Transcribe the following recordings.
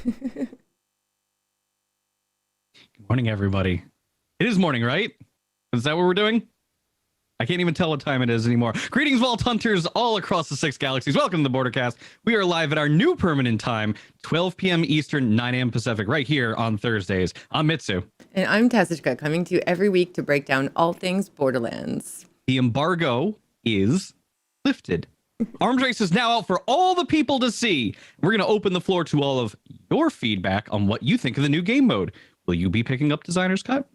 Good morning, everybody. It is morning, right? Is that what we're doing? I can't even tell what time it is anymore. Greetings, Vault Hunters all across the 6 galaxies. Welcome to the Bordercast. We are live at our new permanent time, 12 p.m. Eastern, 9 a.m. Pacific, right here on Thursdays. I'm Mitsu. And I'm Tessica, coming to you every week to break down all things Borderlands. The embargo is lifted. Arms Race is now out for all the people to see. We're going to open the floor to all of your feedback on what you think of the new game mode. Will you be picking up Designer's Cut?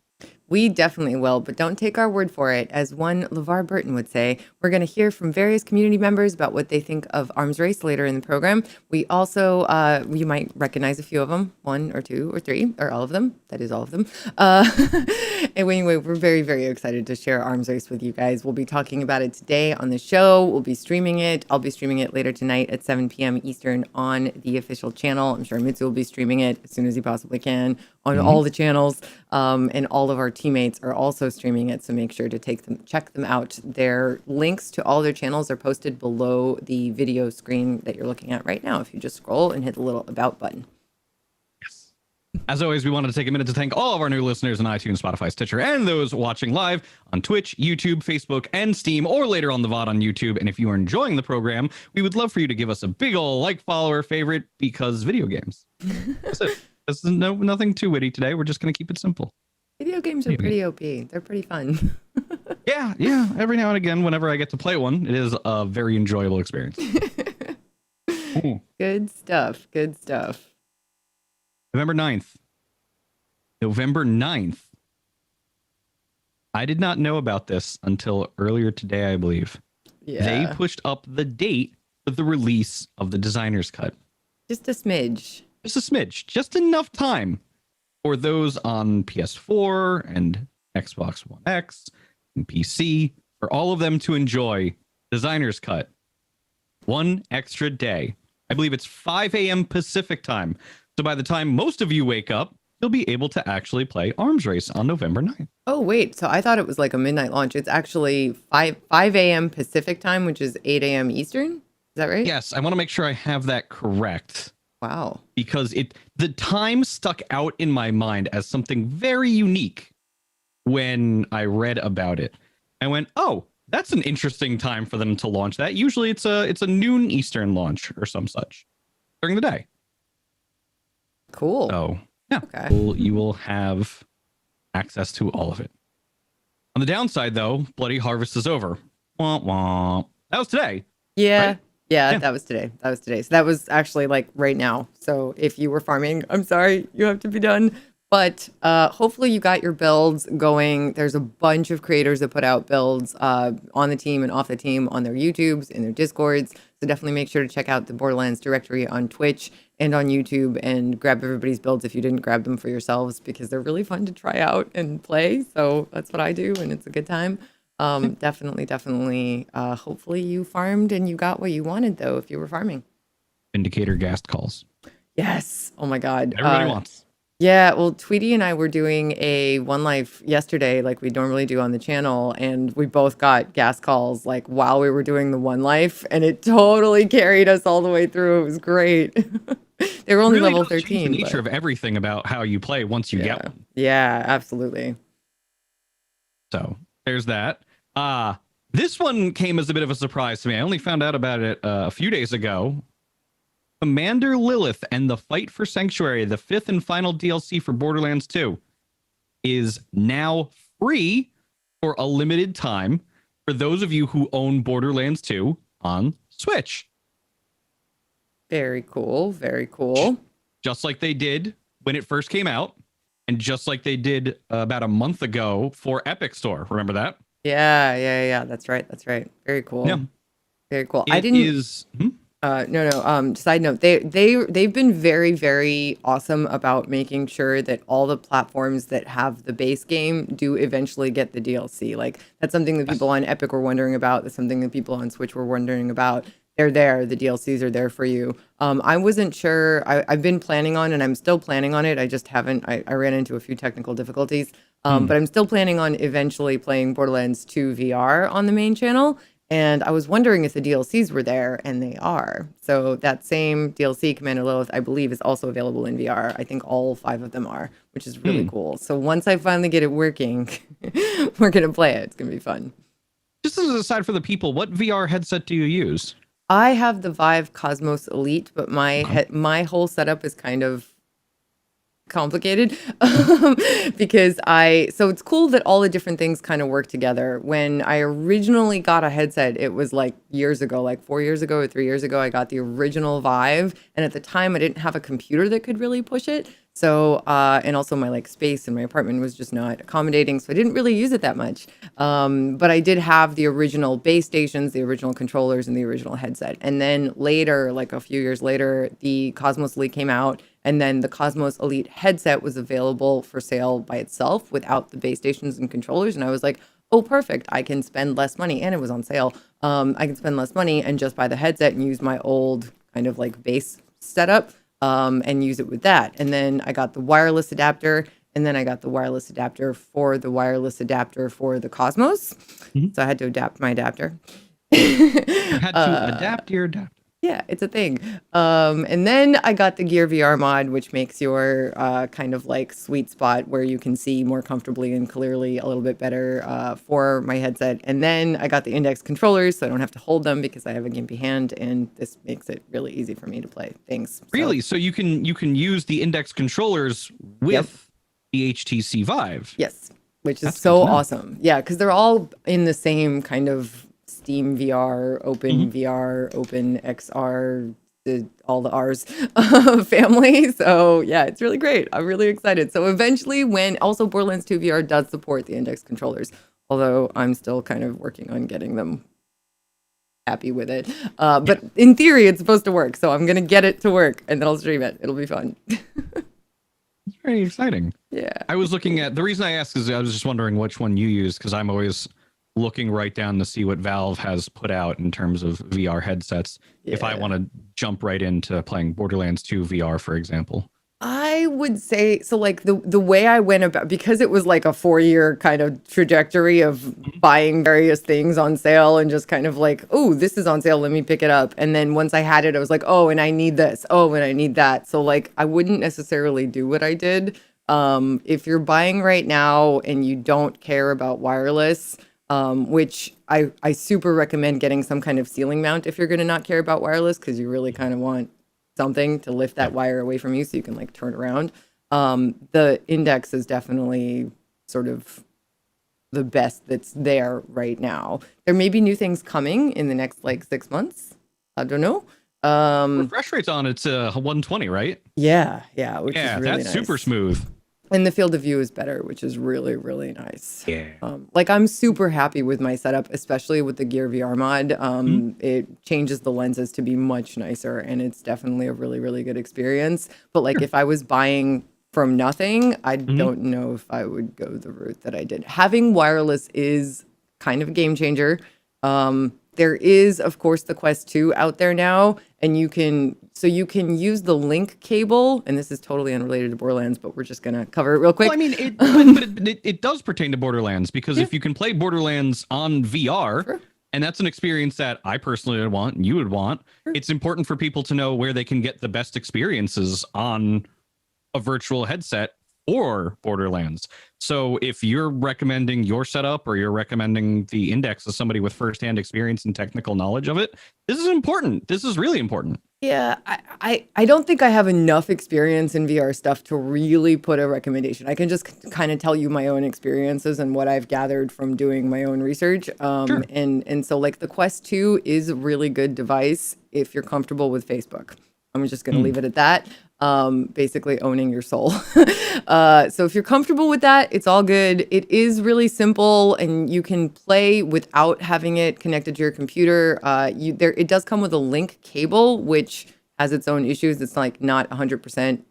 We definitely will, but don't take our word for it. As one LeVar Burton would say, we're going to hear from various community members about what they think of Arms Race later in the program. We also, you might recognize a few of them, 1 or 2 or 3, or all of them. That is all of them. Anyway, we're very, very excited to share Arms Race with you guys. We'll be talking about it today on the show. We'll be streaming it. I'll be streaming it later tonight at 7 p.m. Eastern on the official channel. I'm sure Mitsu will be streaming it as soon as he possibly can on all the channels. And all of our teammates are also streaming it, so make sure to check them out. Their links to all their channels are posted below the video screen that you're looking at right now if you just scroll and hit the little about button. Yes. As always, we wanted to take a minute to thank all of our new listeners on iTunes, Spotify, Stitcher, and those watching live on Twitch, YouTube, Facebook, and Steam, or later on the VOD on YouTube. And if you are enjoying the program, we would love for you to give us a big ol' like, follower, favorite, because video games. That's it. This is nothing too witty today. We're just going to keep it simple. Video games are pretty OP. They're pretty fun. Yeah. Every now and again, whenever I get to play one, it is a very enjoyable experience. Good stuff. November 9th. November 9th. I did not know about this until earlier today, I believe. Yeah. They pushed up the date of the release of the designer's cut. Just a smidge. Just a smidge. Just enough time for those on PS4 and Xbox One X and PC, for all of them to enjoy designer's cut. One extra day. I believe it's 5 a.m. Pacific time. So by the time most of you wake up, you'll be able to actually play Arms Race on November 9th. Oh, wait. So I thought it was like a midnight launch. It's actually 5 a.m. Pacific time, which is 8 a.m. Eastern. Is that right? Yes, I want to make sure I have that correct. Wow. Because the time stuck out in my mind as something very unique when I read about it. I went, oh, that's an interesting time for them to launch that. Usually it's a noon Eastern launch or some such during the day. Cool. So yeah, Okay. you will have access to all of it. On the downside, though, Bloody Harvest is over. Wah, wah. That was today. Yeah. Right? Yeah, Yeah. that was today. That was today. So that was actually like right now. So if you were farming, I'm sorry, you have to be done. But hopefully you got your builds going. There's a bunch of creators that put out builds on the team and off the team on their YouTubes and their Discords. So definitely make sure to check out the Borderlands directory on Twitch and on YouTube and grab everybody's builds if you didn't grab them for yourselves, because they're really fun to try out and play. So that's what I do, and it's a good time. Definitely. Hopefully you farmed and you got what you wanted, though, if you were farming. Vindicator ghast calls. Yes. Oh my God. Everybody wants. Yeah. Well, Tweety and I were doing a One Life yesterday, like we normally do on the channel, and we both got gas calls like while we were doing the One Life, and it totally carried us all the way through. It was great. They were only Really level does change 13. the nature but of everything about how you play once you get one. yeah, absolutely. So there's that. This one came as a bit of a surprise to me. I only found out about it a few days ago. Commander Lilith and the Fight for Sanctuary, the 5th and final DLC for Borderlands 2, is now free for a limited time for those of you who own Borderlands 2 on Switch. Very cool. Very cool. Just like they did when it first came out, and just like they did about a month ago for Epic Store. Remember that? Yeah. That's right. Very cool. Yeah. Very cool. It is. No. Side note, they've been very, very awesome about making sure that all the platforms that have the base game do eventually get the DLC. Like that's something that people on Epic were wondering about. That's something that people on Switch were wondering about. They're there. The DLCs are there for you. I wasn't sure. I've been planning on, and I'm still planning on it. I just haven't. I ran into a few technical difficulties. But I'm still planning on eventually playing Borderlands 2 VR on the main channel. And I was wondering if the DLCs were there, and they are. So that same DLC, Commander Lilith, I believe, is also available in VR. I think all 5 of them are, which is really cool. So once I finally get it working, we're going to play it. It's going to be fun. Just as an aside for the people, what VR headset do you use? I have the Vive Cosmos Elite, but my whole setup is kind of complicated because so it's cool that all the different things kind of work together. When I originally got a headset, it was like years ago, like 4 years ago or 3 years ago, I got the original Vive, and at the time I didn't have a computer that could really push it. So, and also my like space in my apartment was just not accommodating, so I didn't really use it that much. But I did have the original base stations, the original controllers, and the original headset. And then later, like a few years later, the Cosmos Elite came out, and then the Cosmos Elite headset was available for sale by itself without the base stations and controllers. And I was like, oh, perfect. I can spend less money, and it was on sale. I can spend less money and just buy the headset and use my old kind of like base setup. And use it with that. And then I got the wireless adapter, and then I got the wireless adapter for the wireless adapter for the Cosmos. So I had to adapt my adapter. You had to adapt your adapter. Yeah, it's a thing. And then I got the Gear VR mod, which makes your kind of like sweet spot where you can see more comfortably and clearly a little bit better for my headset. And then I got the index controllers, so I don't have to hold them because I have a gimpy hand, and this makes it really easy for me to play things. Really? So you can use the index controllers with the HTC Vive. Yes, which is That's so good to know. awesome. Yeah, because they're all in the same kind of Steam VR, Open VR, Open XR all the R's family. So yeah, it's really great. I'm really excited. So eventually, when also Borderlands 2 VR does support the index controllers, although I'm still kind of working on getting them happy with it. But in theory, it's supposed to work. So I'm gonna get it to work, and then I'll stream it. It'll be fun. It's very exciting. Yeah. I was looking at the reason I asked is I was just wondering which one you use because I'm always looking right down to see what Valve has put out in terms of VR headsets. If I want to jump right into playing Borderlands 2 VR, for example. I would say so. Like the way I went about, because it was like a 4-year kind of trajectory of buying various things on sale and just kind of like, oh, this is on sale, let me pick it up. And then once I had it, I was like, oh, and I need this. Oh, and I need that. So like, I wouldn't necessarily do what I did. If you're buying right now and you don't care about wireless, which I super recommend getting some kind of ceiling mount if you're going to not care about wireless, because you really kind of want something to lift that wire away from you so you can like turn around. The index is definitely sort of the best that's there right now. There may be new things coming in the next like 6 months. I don't know. Refresh rate's on it's 120, right? Yeah, which is really that's nice. Super smooth. And the field of view is better, which is really, really nice. Yeah. Like I'm super happy with my setup, especially with the Gear VR mod. It changes the lenses to be much nicer, and it's definitely a really, really good experience. But like if I was buying from nothing, I don't know if I would go the route that I did. Having wireless is kind of a game changer. There is, of course, the Quest 2 out there now, and you can use the link cable, and this is totally unrelated to Borderlands, but we're just gonna cover it real quick. Well, I mean, it does pertain to Borderlands because if you can play Borderlands on VR, and that's an experience that I personally would want and you would want, it's important for people to know where they can get the best experiences on a virtual headset or Borderlands. So if you're recommending your setup or you're recommending the index as somebody with firsthand experience and technical knowledge of it, this is important. This is really important. Yeah, I don't think I have enough experience in VR stuff to really put a recommendation. I can just kind of tell you my own experiences and what I've gathered from doing my own research. And so like the Quest 2 is a really good device if you're comfortable with Facebook. I'm just going to leave it at that. Basically owning your soul. So if you're comfortable with that, it's all good. It is really simple and you can play without having it connected to your computer. It does come with a link cable, which has its own issues. It's like not 100%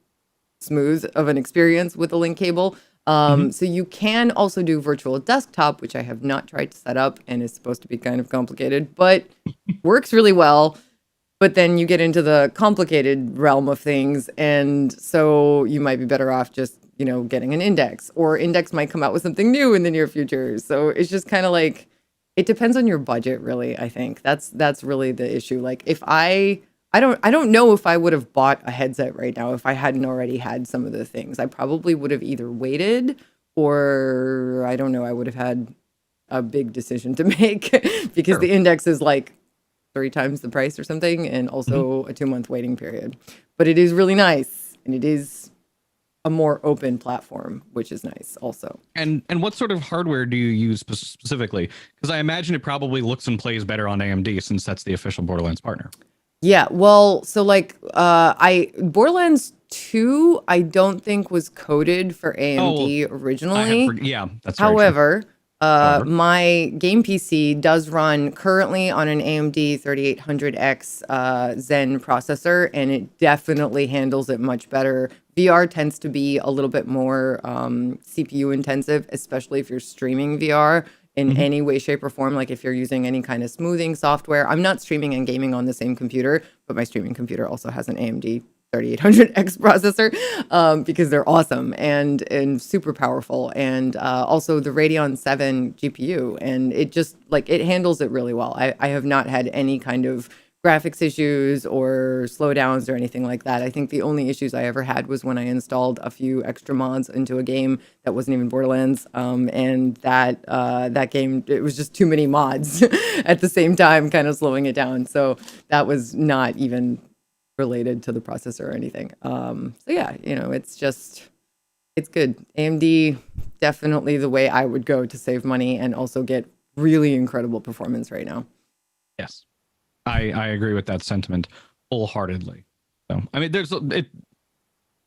smooth of an experience with a link cable. So you can also do virtual desktop, which I have not tried to set up and is supposed to be kind of complicated, but works really well. But then you get into the complicated realm of things. And so you might be better off just, getting an index, or index might come out with something new in the near future. So it's just kind of like, it depends on your budget, really. I think that's really the issue. Like if I don't know if I would have bought a headset right now if I hadn't already had some of the things. I probably would have either waited or I don't know, I would have had a big decision to make because the index is like 3 times the price or something, and also a 2-month waiting period. But it is really nice, and it is a more open platform, which is nice also. And what sort of hardware do you use specifically? Because I imagine it probably looks and plays better on AMD since that's the official Borderlands partner. Yeah, well, so like Borderlands 2, I don't think was coded for AMD originally. That's however. My game PC does run currently on an AMD 3800X Zen processor, and it definitely handles it much better. VR tends to be a little bit more CPU intensive, especially if you're streaming VR in any way, shape, or form. Like if you're using any kind of smoothing software. I'm not streaming and gaming on the same computer, but my streaming computer also has an AMD 3800X processor because they're awesome and super powerful, and also the Radeon 7 GPU, and it just like it handles it really well. I have not had any kind of graphics issues or slowdowns or anything like that. I think the only issues I ever had was when I installed a few extra mods into a game that wasn't even Borderlands, and that game, it was just too many mods at the same time, kind of slowing it down. So that was not even related to the processor or anything. So yeah, it's good. AMD, definitely the way I would go to save money and also get really incredible performance right now. Yes, I agree with that sentiment. wholeheartedly. So, I mean,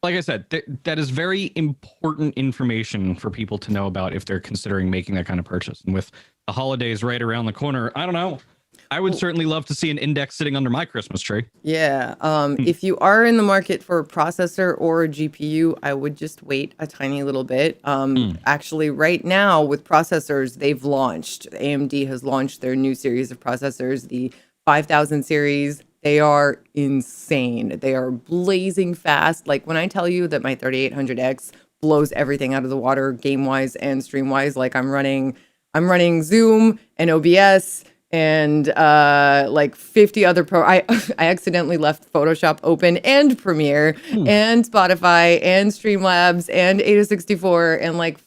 like I said, that is very important information for people to know about if they're considering making that kind of purchase. And with the holidays right around the corner, I don't know. I would certainly love to see an index sitting under my Christmas tree. Yeah. If you are in the market for a processor or a GPU, I would just wait a tiny little bit. Actually, right now with processors, they've launched. AMD has launched their new series of processors, the 5000 series. They are insane. They are blazing fast. Like when I tell you that my 3800X blows everything out of the water game wise and stream wise, like I'm running Zoom and OBS and like 50 other I accidentally left Photoshop open and Premiere and Spotify and Streamlabs and Ada64 and like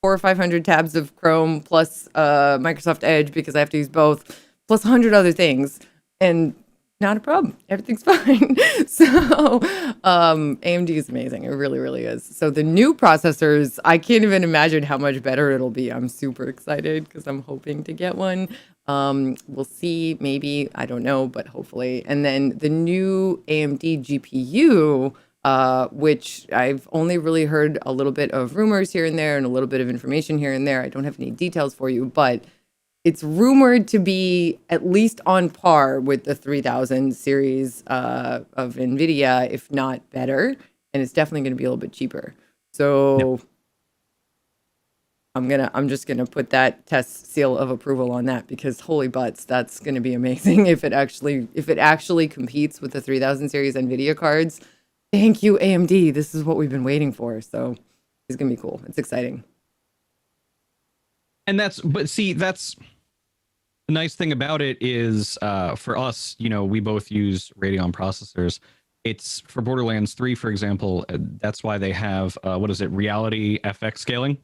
400 or 500 tabs of Chrome plus Microsoft Edge because I have to use both plus 100 other things and not a problem. Everything's fine. So AMD is amazing. It really, really is. So the new processors, I can't even imagine how much better it'll be. I'm super excited because I'm hoping to get one. We'll see, maybe, I don't know, but hopefully. And then the new AMD GPU, which I've only really heard a little bit of rumors here and there and a little bit of information here and there. I don't have any details for you, but it's rumored to be at least on par with the 3000 series of NVIDIA, if not better. And it's definitely going to be a little bit cheaper. So I'm just gonna put that test seal of approval on that because holy butts, that's gonna be amazing if it actually competes with the 3000 series NVIDIA cards. Thank you, AMD. This is what we've been waiting for. So it's gonna be cool. It's exciting. And that's the nice thing about it is for us, we both use Radeon processors. It's for Borderlands 3, for example. That's why they have Reality FX scaling.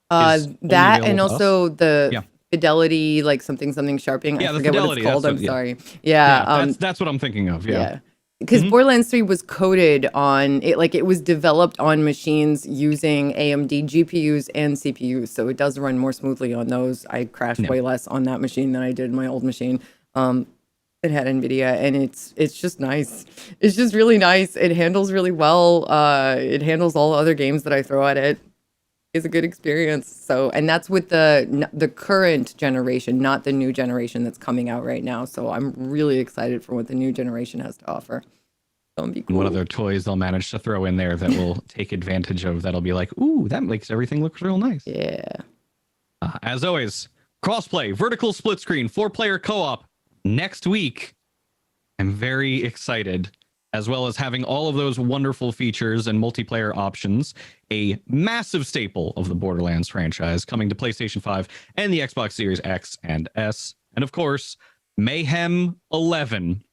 That and also the fidelity, like something sharping. Yeah, I forget what it's called. I'm sorry. Yeah, that's what I'm thinking of. Yeah. Because Borderlands 3 was coded on it, like it was developed on machines using AMD GPUs and CPUs, so it does run more smoothly on those. I crashed way less on that machine than I did my old machine. It had NVIDIA, and it's just nice. It's just really nice. It handles really well. It handles all other games that I throw at it. It's a good experience. So, and that's with the current generation, not the new generation that's coming out right now. So I'm really excited for what the new generation has to offer. That'll be cool. What other toys they'll manage to throw in there that will take advantage of that'll be like, ooh, that makes everything look real nice. Yeah. As always, crossplay, vertical split screen, 4-player co-op next week. I'm very excited, as well as having all of those wonderful features and multiplayer options, a massive staple of the Borderlands franchise coming to PlayStation 5 and the Xbox Series X and S. And of course, Mayhem 11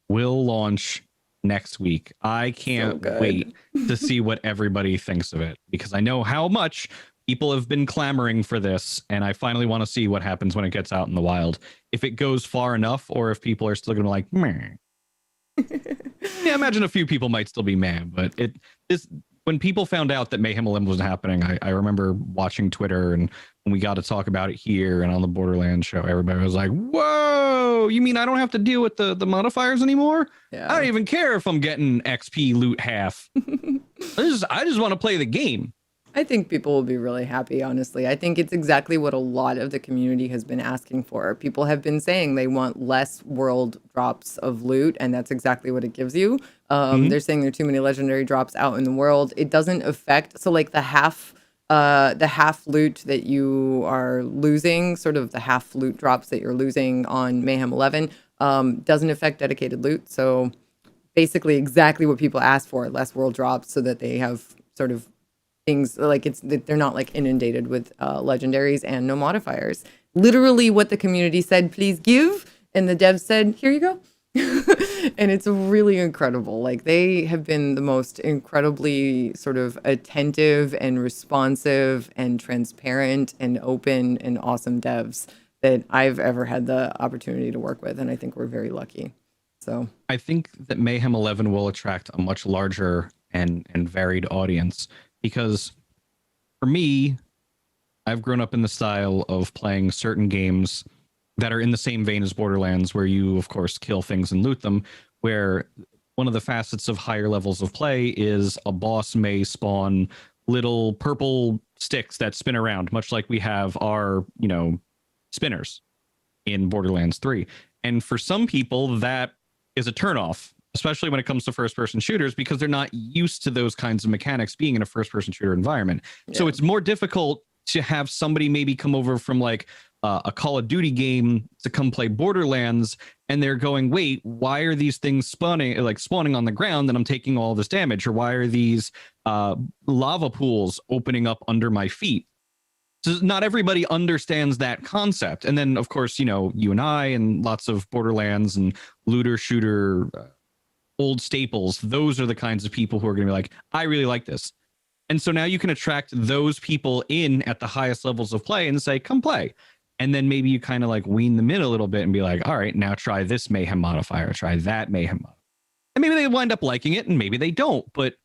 will launch next week. I can't wait to see what everybody thinks of it, because I know how much people have been clamoring for this, and I finally want to see what happens when it gets out in the wild. If it goes far enough, or if people are still going to be like, meh. Yeah, I imagine a few people might still be mad, but when people found out that Mayhem 11 was happening, I remember watching Twitter, and when we got to talk about it here and on the Borderlands show, everybody was like, whoa, you mean I don't have to deal with the modifiers anymore? Yeah. I don't even care if I'm getting XP loot half. I just want to play the game. I think people will be really happy, honestly. I think it's exactly what a lot of the community has been asking for. People have been saying they want less world drops of loot, and that's exactly what it gives you. They're saying there are too many legendary drops out in the world. It doesn't affect, so like the half loot that you are losing, sort of the half loot drops that you're losing on Mayhem 11, doesn't affect dedicated loot. So basically exactly what people ask for, less world drops so that they have sort of things like they're not like inundated with legendaries and no modifiers. Literally what the community said, please give, and the devs said, here you go. And it's really incredible. Like they have been the most incredibly sort of attentive and responsive and transparent and open and awesome devs that I've ever had the opportunity to work with, and I think we're very lucky. So I think that Mayhem 11 will attract a much larger and varied audience. Because for me, I've grown up in the style of playing certain games that are in the same vein as Borderlands, where you, of course, kill things and loot them, where one of the facets of higher levels of play is a boss may spawn little purple sticks that spin around, much like we have our, spinners in Borderlands 3. And for some people, that is a turnoff, especially when it comes to first-person shooters, because they're not used to those kinds of mechanics being in a first-person shooter environment. Yeah. So it's more difficult to have somebody maybe come over from like a Call of Duty game to come play Borderlands, and they're going, wait, why are these things spawning on the ground and I'm taking all this damage? Or why are these lava pools opening up under my feet? So not everybody understands that concept. And then, of course, you and I and lots of Borderlands and looter shooter old staples, those are the kinds of people who are going to be like, I really like this. And so now you can attract those people in at the highest levels of play and say, come play. And then maybe you kind of like wean them in a little bit and be like, all right, now try this mayhem modifier, try that mayhem modifier. And maybe they wind up liking it and maybe they don't. But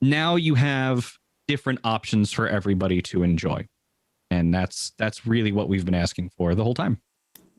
now you have different options for everybody to enjoy. And that's really what we've been asking for the whole time.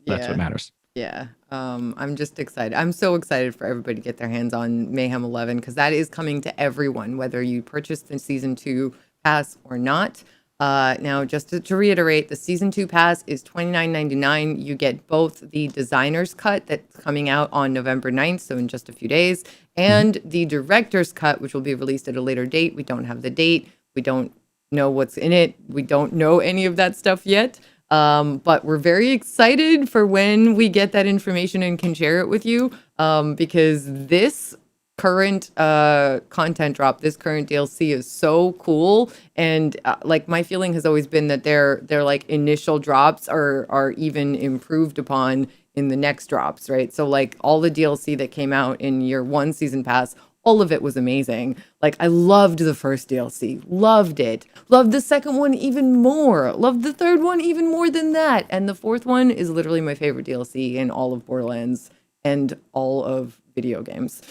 That's what matters. Yeah. I'm just excited. I'm so excited for everybody to get their hands on Mayhem 11, because that is coming to everyone, whether you purchase the Season 2 pass or not. Now, just to reiterate, the Season 2 pass is $29.99. You get both the designer's cut that's coming out on November 9th, so in just a few days, and the director's cut, which will be released at a later date. We don't have the date. We don't know what's in it. We don't know any of that stuff yet. But we're very excited for when we get that information and can share it with you, because this current content drop, this current DLC is so cool. And like my feeling has always been that their like initial drops are even improved upon in the next drops, right? So like all the DLC that came out in year 1 season pass, all of it was amazing. Like, I loved the first DLC, loved it. Loved the second one even more. Loved the third one even more than that. And the fourth one is literally my favorite DLC in all of Borderlands and all of video games,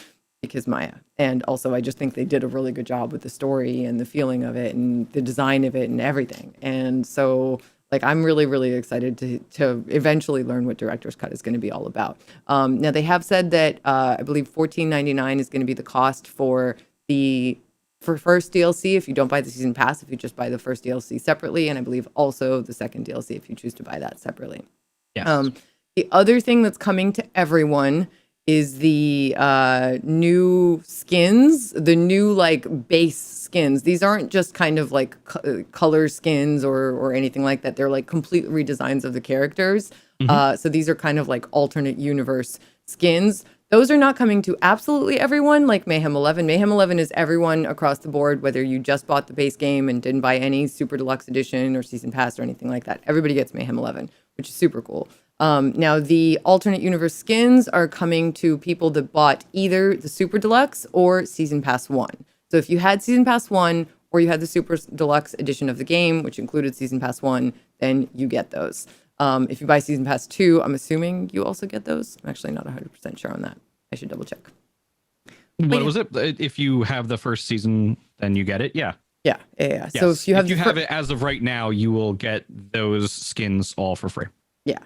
because Maya. And also, I just think they did a really good job with the story and the feeling of it and the design of it and everything. And so, like, I'm really, really excited to eventually learn what Director's Cut is going to be all about. Now, they have said that I believe $14.99 is going to be the cost for first DLC if you don't buy the season pass, if you just buy the first DLC separately, and I believe also the second DLC if you choose to buy that separately. Yes. The other thing that's coming to everyone is the new skins, the new like base skins. These aren't just kind of like color skins or anything like that. They're like complete redesigns of the characters. So these are kind of like alternate universe skins. Those are not coming to absolutely everyone like Mayhem 11. Mayhem 11 is everyone across the board, whether you just bought the base game and didn't buy any Super Deluxe Edition or Season Pass or anything like that. Everybody gets Mayhem 11, which is super cool. Now, the alternate universe skins are coming to people that bought either the Super Deluxe or Season Pass 1. So if you had Season Pass 1 or you had the Super Deluxe edition of the game, which included Season Pass 1, then you get those. If you buy Season Pass 2, I'm assuming you also get those. I'm actually not 100% sure on that. I should double check. What was it? If you have the first season, then you get it? Yeah. Yeah. Yes. So if you have it as of right now, you will get those skins all for free. Yeah.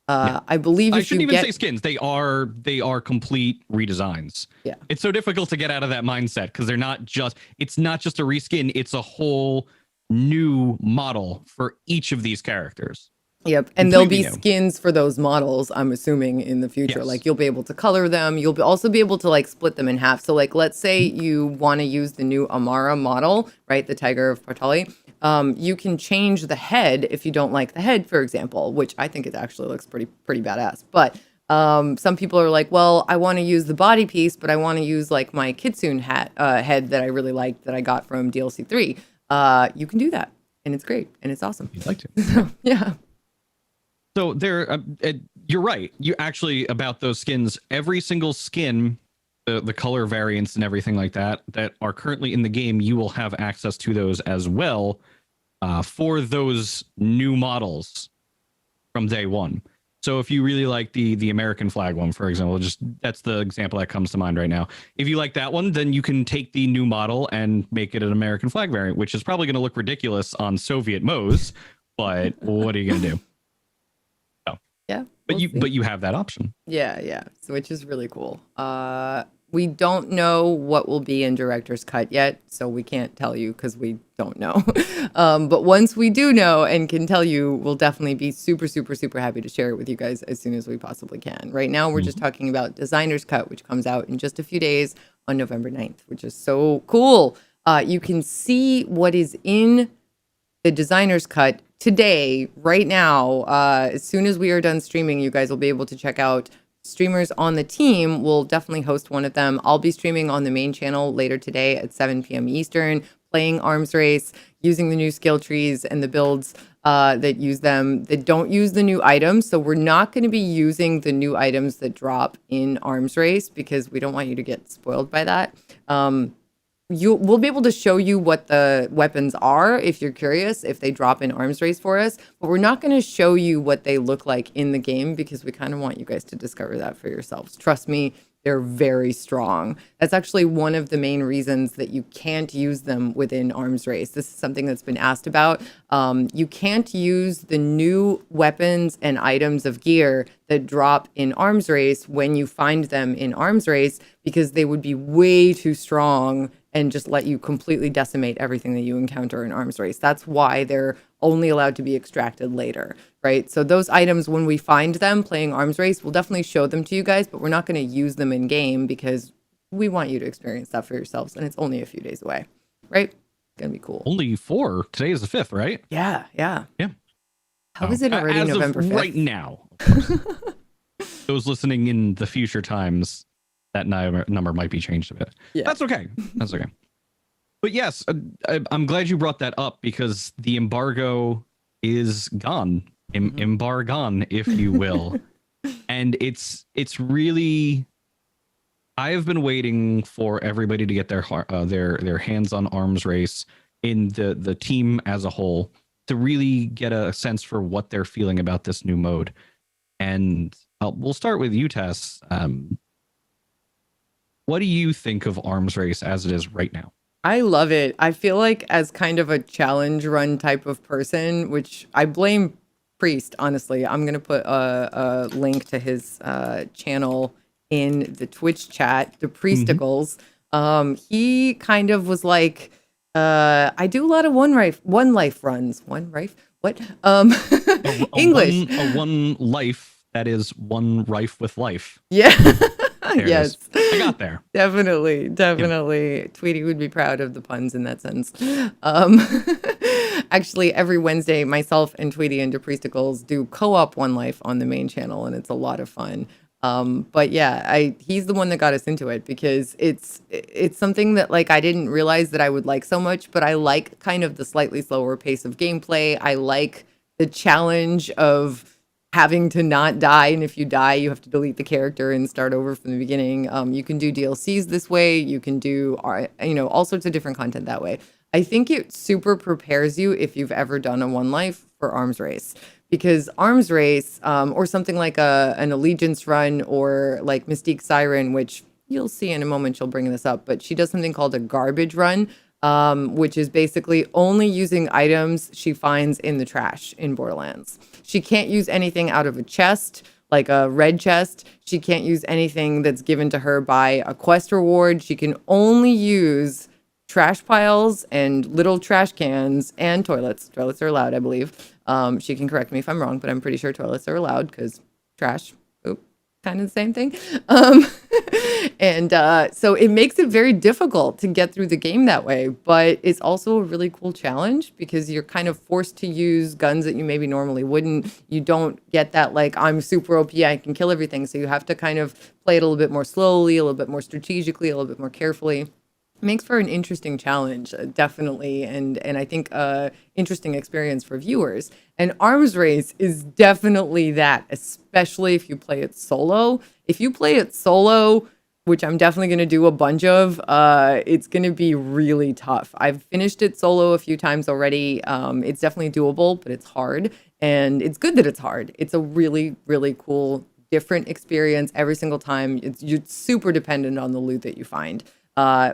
I believe I shouldn't even say skins. They are complete redesigns. Yeah. It's so difficult to get out of that mindset because it's not just a reskin. It's a whole new model for each of these characters. Yep. And there'll be skins for those models, I'm assuming, in the future. Yes. Like, you'll be able to color them. You'll also be able to, like, split them in half. So, like, let's say you want to use the new Amara model, right? The Tiger of Partali. You can change the head if you don't like the head, for example, which I think it actually looks pretty badass. But some people are like, well, I want to use the body piece, but I want to use, like, my Kitsune head that I really liked that I got from DLC 3. You can do that. And it's great. And it's awesome. You'd like to. So, yeah. So you're right. You actually, about those skins, every single skin, the color variants and everything like that are currently in the game, you will have access to those as well for those new models from day one. So if you really like the American flag one, for example, that's the example that comes to mind right now. If you like that one, then you can take the new model and make it an American flag variant, which is probably going to look ridiculous on Soviet Moes, but what are you going to do? Yeah. But you have that option. Yeah. So which is really cool. We don't know what will be in director's cut yet, so we can't tell you because we don't know. But once we do know and can tell you, we'll definitely be super, super, super happy to share it with you guys as soon as we possibly can. Right now, we're just talking about designer's cut, which comes out in just a few days on November 9th, which is so cool. You can see what is in the designer's cut today, right now. As soon as we are done streaming, you guys will be able to check out streamers on the team. Will definitely host one of them. I'll be streaming on the main channel later today at 7 p.m. Eastern, playing Arms Race, using the new skill trees and the builds that use them, that don't use the new items. So we're not going to be using the new items that drop in Arms Race because we don't want you to get spoiled by that. We'll be able to show you what the weapons are if you're curious, if they drop in Arms Race for us, but we're not going to show you what they look like in the game because we kind of want you guys to discover that for yourselves. Trust me, they're very strong. That's actually one of the main reasons that you can't use them within Arms Race. This is something that's been asked about. You can't use the new weapons and items of gear that drop in Arms Race when you find them in Arms Race because they would be way too strong and just let you completely decimate everything that you encounter in Arms Race. That's why they're only allowed to be extracted later, right? So those items, when we find them playing Arms Race, we'll definitely show them to you guys, but we're not going to use them in game because we want you to experience that for yourselves, and it's only a few days away, right? It's going to be cool. Only 4. Today is the 5th, right? Yeah. Yeah. How is it already As November of 5th? right now. Those listening in the future times, that number might be changed a bit. Yeah. That's okay. That's okay. But yes, I'm glad you brought that up because the embargo is gone. Embargone, if you will. And it's really, I've been waiting for everybody to get their hands on Arms Race in the team as a whole to really get a sense for what they're feeling about this new mode. And we'll start with you, Tess. What do you think of Arms Race as it is right now? I love it. I feel like as kind of a challenge run type of person, which I blame Priest, honestly. I'm going to put a link to his channel in the Twitch chat, the Priesticles. He kind of was like, I do a lot of one life runs. One life? What? English. One life that is one rife with life. Yeah. Yes. I got there. Definitely. Yeah. Tweety would be proud of the puns in that sense. Actually, every Wednesday, myself and Tweety and Depriesticles do co-op One Life on the main channel, and it's a lot of fun. But yeah, he's the one that got us into it because it's something that like I didn't realize that I would like so much, but I like kind of the slightly slower pace of gameplay. I like the challenge of having to not die, and if you die, you have to delete the character and start over from the beginning. You can do DLCs this way. You can do all sorts of different content that way. I think it super prepares you if you've ever done a One Life for Arms Race, because Arms Race or something like an Allegiance run or like Mystique Siren, which you'll see in a moment, she'll bring this up, but she does something called a garbage run, which is basically only using items she finds in the trash in Borderlands. She can't use anything out of a chest, like a red chest. She can't use anything that's given to her by a quest reward. She can only use trash piles and little trash cans and toilets. Toilets are allowed, I believe. She can correct me if I'm wrong, but I'm pretty sure toilets are allowed because trash, kind of the same thing. And so it makes it very difficult to get through the game that way, but it's also a really cool challenge because you're kind of forced to use guns that you maybe normally wouldn't. You don't get that, like, I'm super OP, I can kill everything. So you have to kind of play it a little bit more slowly, a little bit more strategically, a little bit more carefully. It makes for an interesting challenge, definitely, and I think interesting experience for viewers. And Arms Race is definitely that, especially if you play it solo. If you play it solo, which I'm definitely going to do a bunch of, it's going to be really tough. I've finished it solo a few times already. It's definitely doable, but it's hard, and it's good that it's hard. It's a really, really cool, different experience every single time. You're super dependent on the loot that you find.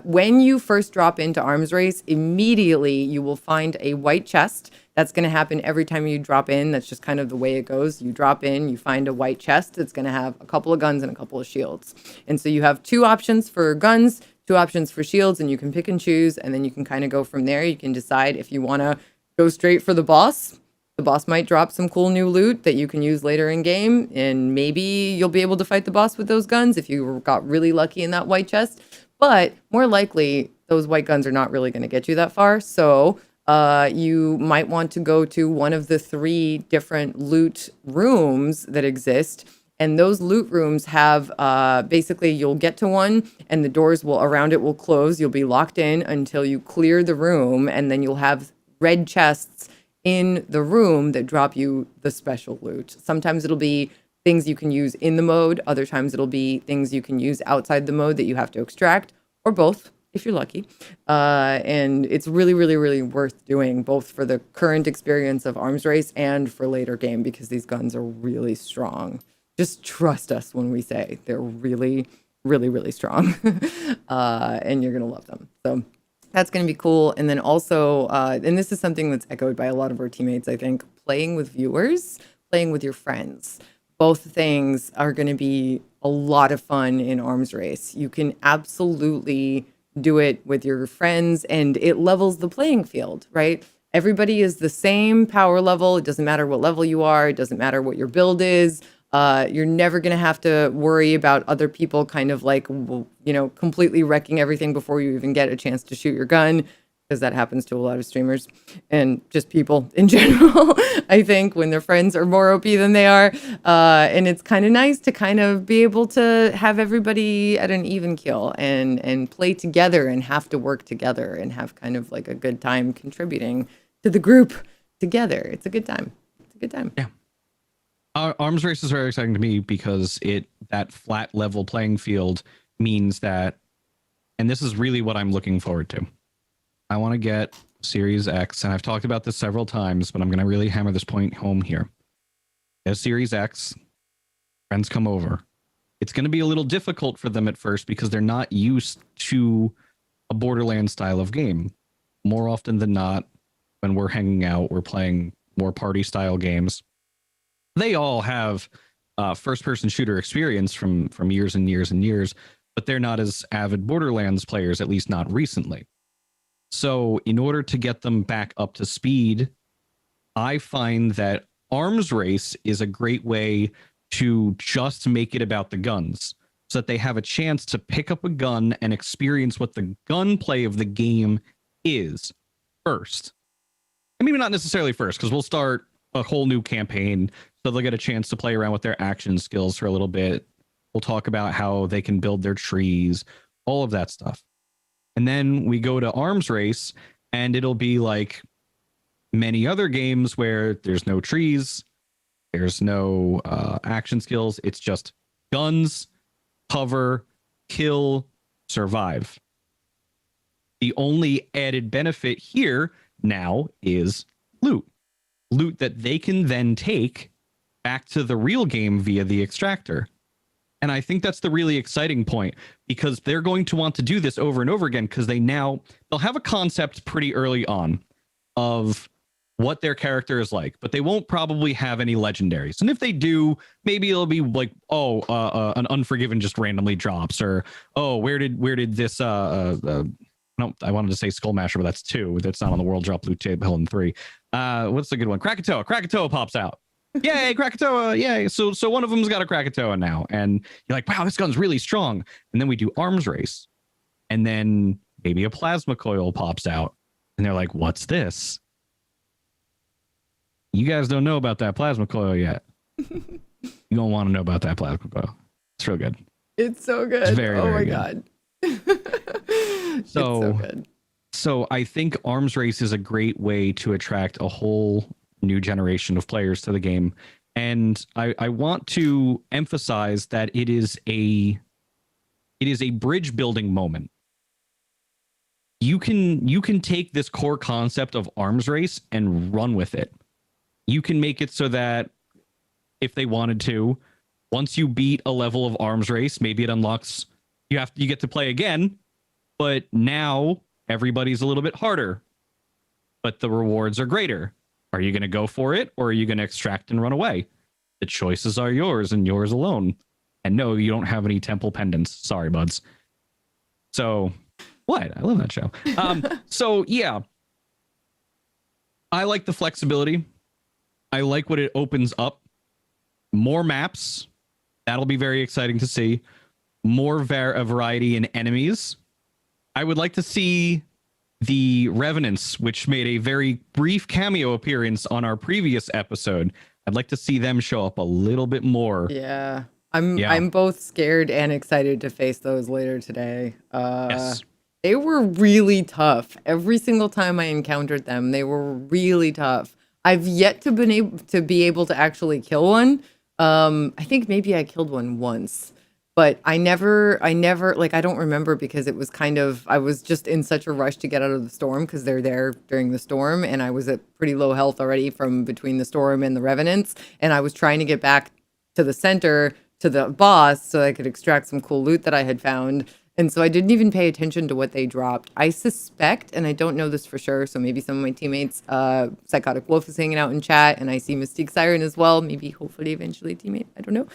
When you first drop into Arms Race, immediately you will find a white chest. That's going to happen every time you drop in. That's just kind of the way it goes. You drop in, you find a white chest. It's going to have a couple of guns and a couple of shields. And so you have 2 options for guns, 2 options for shields, and you can pick and choose. And then you can kind of go from there. You can decide if you want to go straight for the boss. The boss might drop some cool new loot that you can use later in game. And maybe you'll be able to fight the boss with those guns if you got really lucky in that white chest. But more likely, those white guns are not really going to get you that far. So you might want to go to one of the 3 different loot rooms that exist. And those loot rooms have basically you'll get to one and the doors will around it will close. You'll be locked in until you clear the room. And then you'll have red chests in the room that drop you the special loot. Sometimes it'll be things you can use in the mode. Other times it'll be things you can use outside the mode that you have to extract, or both if you're lucky. And it's really, really, really worth doing, both for the current experience of Arms Race and for later game, because these guns are really strong. Just trust us when we say they're really, really, really strong. And you're going to love them. So that's going to be cool. And then also, and this is something that's echoed by a lot of our teammates, I think, playing with viewers, playing with your friends. Both things are going to be a lot of fun in Arms Race. You can absolutely do it with your friends, and it levels the playing field, right? Everybody is the same power level. It doesn't matter what level you are. It doesn't matter what your build is. You're never going to have to worry about other people kind of like, completely wrecking everything before you even get a chance to shoot your gun, because that happens to a lot of streamers and just people in general, I think, when their friends are more OP than they are. And it's kind of nice to kind of be able to have everybody at an even kill and play together and have to work together and have kind of like a good time contributing to the group together. It's a good time. It's a good time. Yeah. Arms Race is very exciting to me because that flat level playing field means that, and this is really what I'm looking forward to. I want to get Series X, and I've talked about this several times, but I'm going to really hammer this point home here. As Series X, friends come over. It's going to be a little difficult for them at first because they're not used to a Borderlands style of game. More often than not, when we're hanging out, we're playing more party style games. They all have first-person shooter experience from years and years and years, but they're not as avid Borderlands players, at least not recently. So in order to get them back up to speed, I find that Arms Race is a great way to just make it about the guns, so that they have a chance to pick up a gun and experience what the gunplay of the game is first. And maybe not necessarily first, because we'll start a whole new campaign, so they'll get a chance to play around with their action skills for a little bit. We'll talk about how they can build their trees, all of that stuff. And then we go to Arms Race, and it'll be like many other games where there's no trees, there's no action skills. It's just guns, cover, kill, survive. The only added benefit here now is loot. Loot that they can then take back to the real game via the extractor. And I think that's the really exciting point, because they're going to want to do this over and over again, because they'll have a concept pretty early on of what their character is like, but they won't probably have any legendaries. And if they do, maybe it'll be like, an Unforgiven just randomly drops, or where did this no, I wanted to say Skullmasher, but that's 2. That's not on the world drop loot table in 3. What's the good one? Krakatoa pops out. Yay, Krakatoa! Yay! So one of them's got a Krakatoa now, and you're like, wow, this gun's really strong. And then we do Arms Race, and then maybe a plasma coil pops out, and they're like, what's this? You guys don't know about that plasma coil yet. You don't want to know about that plasma coil. It's real good. It's so good. It's very, very good. God. It's so good. So I think Arms Race is a great way to attract a whole new generation of players to the game. And I want to emphasize that it is a bridge building moment. You can take this core concept of Arms Race and run with it. You can make it so that if they wanted to, once you beat a level of Arms Race, maybe it unlocks, you get to play again, But now everybody's a little bit harder, but the rewards are greater. Are you going to go for it, or are you going to extract and run away? The choices are yours and yours alone. And no, you don't have any temple pendants. Sorry, buds. So, what? I love that show. So, yeah. I like the flexibility. I like what it opens up. More maps. That'll be very exciting to see. More variety in enemies. I would like to see the Revenants, which made a very brief cameo appearance on our previous episode. I'd like to see them show up a little bit more. Yeah. I'm both scared and excited to face those later today. Yes. They were really tough. Every single time I encountered them, they were really tough. I've yet to be able to actually kill one. I think maybe I killed one once, but I never like, I don't remember because it was kind of, I was just in such a rush to get out of the storm because they're there during the storm, and I was at pretty low health already from between the storm and the Revenants, and I was trying to get back to the center to the boss so I could extract some cool loot that I had found. And so I didn't even pay attention to what they dropped. I suspect, and I don't know this for sure, so maybe some of my teammates, Psychotic Wolf is hanging out in chat, and I see Mystique Siren as well. Maybe, hopefully, eventually a teammate. I don't know.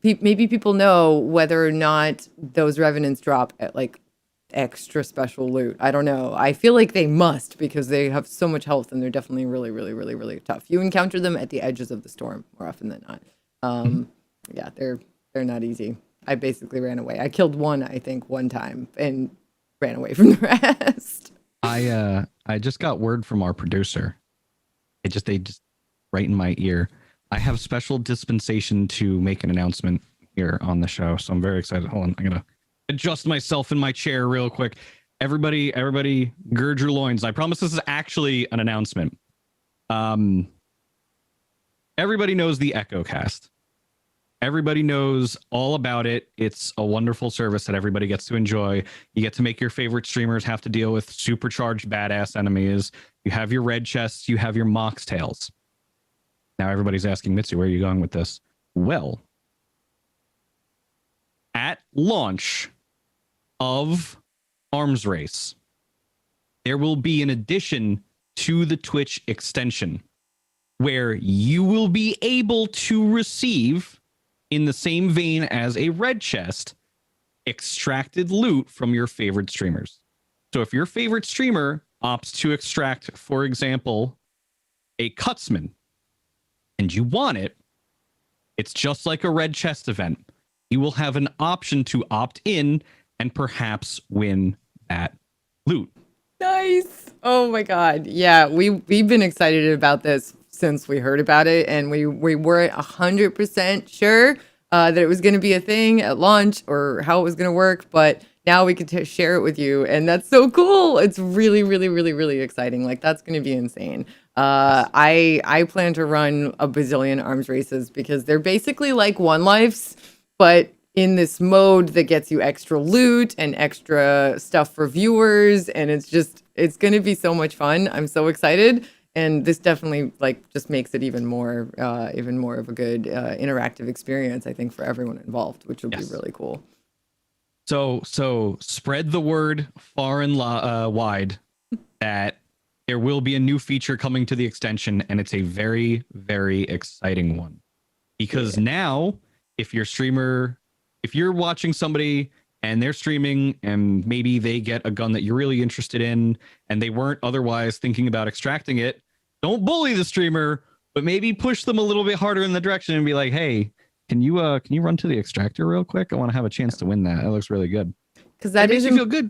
Maybe people know whether or not those Revenants drop at, like, extra special loot. I don't know. I feel like they must because they have so much health, and they're definitely really, really, really, really tough. You encounter them at the edges of the storm more often than not. Yeah, they're not easy. I basically ran away. I killed one, I think, one time and ran away from the rest. I just got word from our producer. They just right in my ear. I have special dispensation to make an announcement here on the show, so I'm very excited. Hold on, I'm gonna adjust myself in my chair real quick. Everybody, gird your loins. I promise this is actually an announcement. Everybody knows the Echo Cast. Everybody knows all about it. It's a wonderful service that everybody gets to enjoy. You get to make your favorite streamers have to deal with supercharged badass enemies. You have your red chests. You have your moxtails. Now everybody's asking, Mitsu, where are you going with this? Well, at launch of Arms Race, there will be an addition to the Twitch extension where you will be able to receive, in the same vein as a red chest, extracted loot from your favorite streamers. So if your favorite streamer opts to extract, for example, a Cutsman, and you want it, it's just like a red chest event. You will have an option to opt in and perhaps win that loot. Nice. Oh my God. Yeah, we've been excited about this since we heard about it, and we weren't 100% sure that it was going to be a thing at launch or how it was going to work, but now we can share it with you, and that's so cool. It's really, really, really, really exciting. Like, that's going to be insane. I plan to run a bazillion arms races because they're basically like one lives, but in this mode that gets you extra loot and extra stuff for viewers, and it's going to be so much fun. I'm so excited. And this definitely just makes it even more of a good interactive experience, I think, for everyone involved, which will be really cool. So spread the word far and wide that there will be a new feature coming to the extension, and it's a very, very exciting one. Because now, if you're watching somebody and they're streaming and maybe they get a gun that you're really interested in and they weren't otherwise thinking about extracting it, don't bully the streamer, but maybe push them a little bit harder in the direction and be like, hey, can you run to the extractor real quick? I want to have a chance to win that. That looks really good. Because that makes you feel good.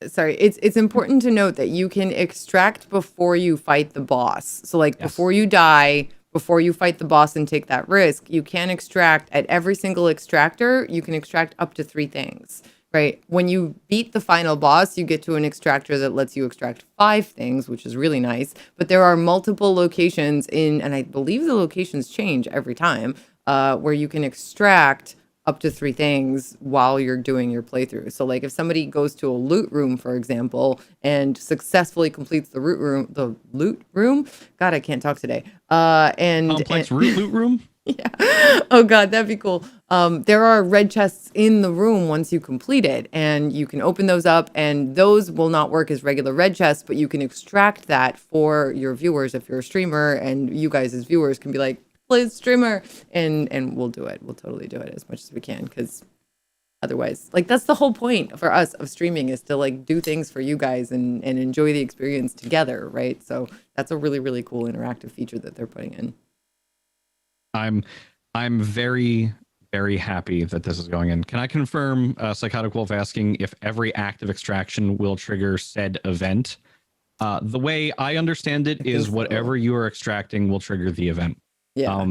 Sorry, it's important to note that you can extract before you fight the boss. So before you die, before you fight the boss and take that risk, you can extract at every single extractor. You can extract up to 3 things. Right. When you beat the final boss, you get to an extractor that lets you extract 5 things, which is really nice. But there are multiple locations and I believe the locations change every time, where you can extract up to 3 things while you're doing your playthrough. So if somebody goes to a loot room, for example, and successfully completes the loot room. God, I can't talk today. Complex loot room. Yeah. Oh God, that'd be cool. There are red chests in the room once you complete it, and you can open those up, and those will not work as regular red chests, but you can extract that for your viewers if you're a streamer, and you guys as viewers can be like, please streamer, and we'll do it. We'll totally do it as much as we can, because otherwise, like, that's the whole point for us of streaming, is to like do things for you guys and enjoy the experience together, right? So that's a really, really cool interactive feature that they're putting in. I'm very, very happy that this is going in. Can I confirm, Psychotic Wolf asking if every act of extraction will trigger said event? The way I understand it is whatever you are extracting will trigger the event. Yeah.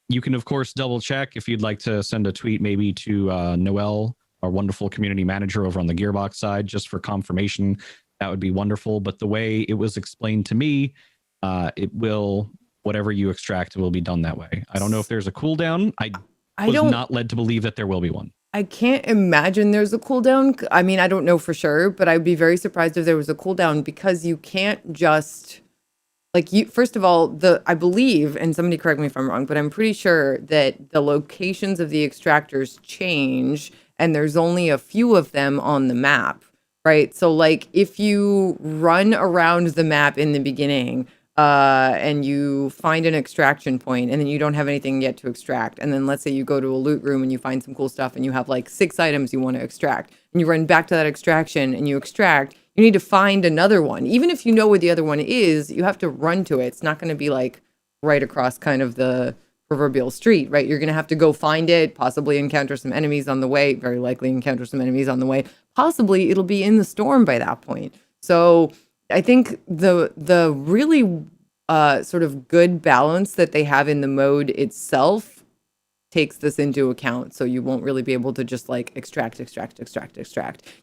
You can, of course, double check if you'd like to send a tweet maybe to Noel, our wonderful community manager over on the Gearbox side, just for confirmation. That would be wonderful. But the way it was explained to me, it will... whatever you extract will be done that way. I don't know if there's a cooldown. I was not led to believe that there will be one. I can't imagine there's a cooldown. I mean, I don't know for sure, but I'd be very surprised if there was a cooldown, because you can't just first of all, I believe, and somebody correct me if I'm wrong, but I'm pretty sure that the locations of the extractors change, and there's only a few of them on the map, right? So like if you run around the map in the beginning, and you find an extraction point, and then you don't have anything yet to extract, and then let's say you go to a loot room and you find some cool stuff, and you have like 6 items you want to extract, and you run back to that extraction and you extract, you need to find another one. Even if you know where the other one is, you have to run to it. It's not going to be like right across kind of the proverbial street, right? You're going to have to go find it, possibly encounter some enemies on the way, very likely encounter some enemies on the way. Possibly it'll be in the storm by that point. So I think the really sort of good balance that they have in the mode itself takes this into account. So you won't really be able to just like extract.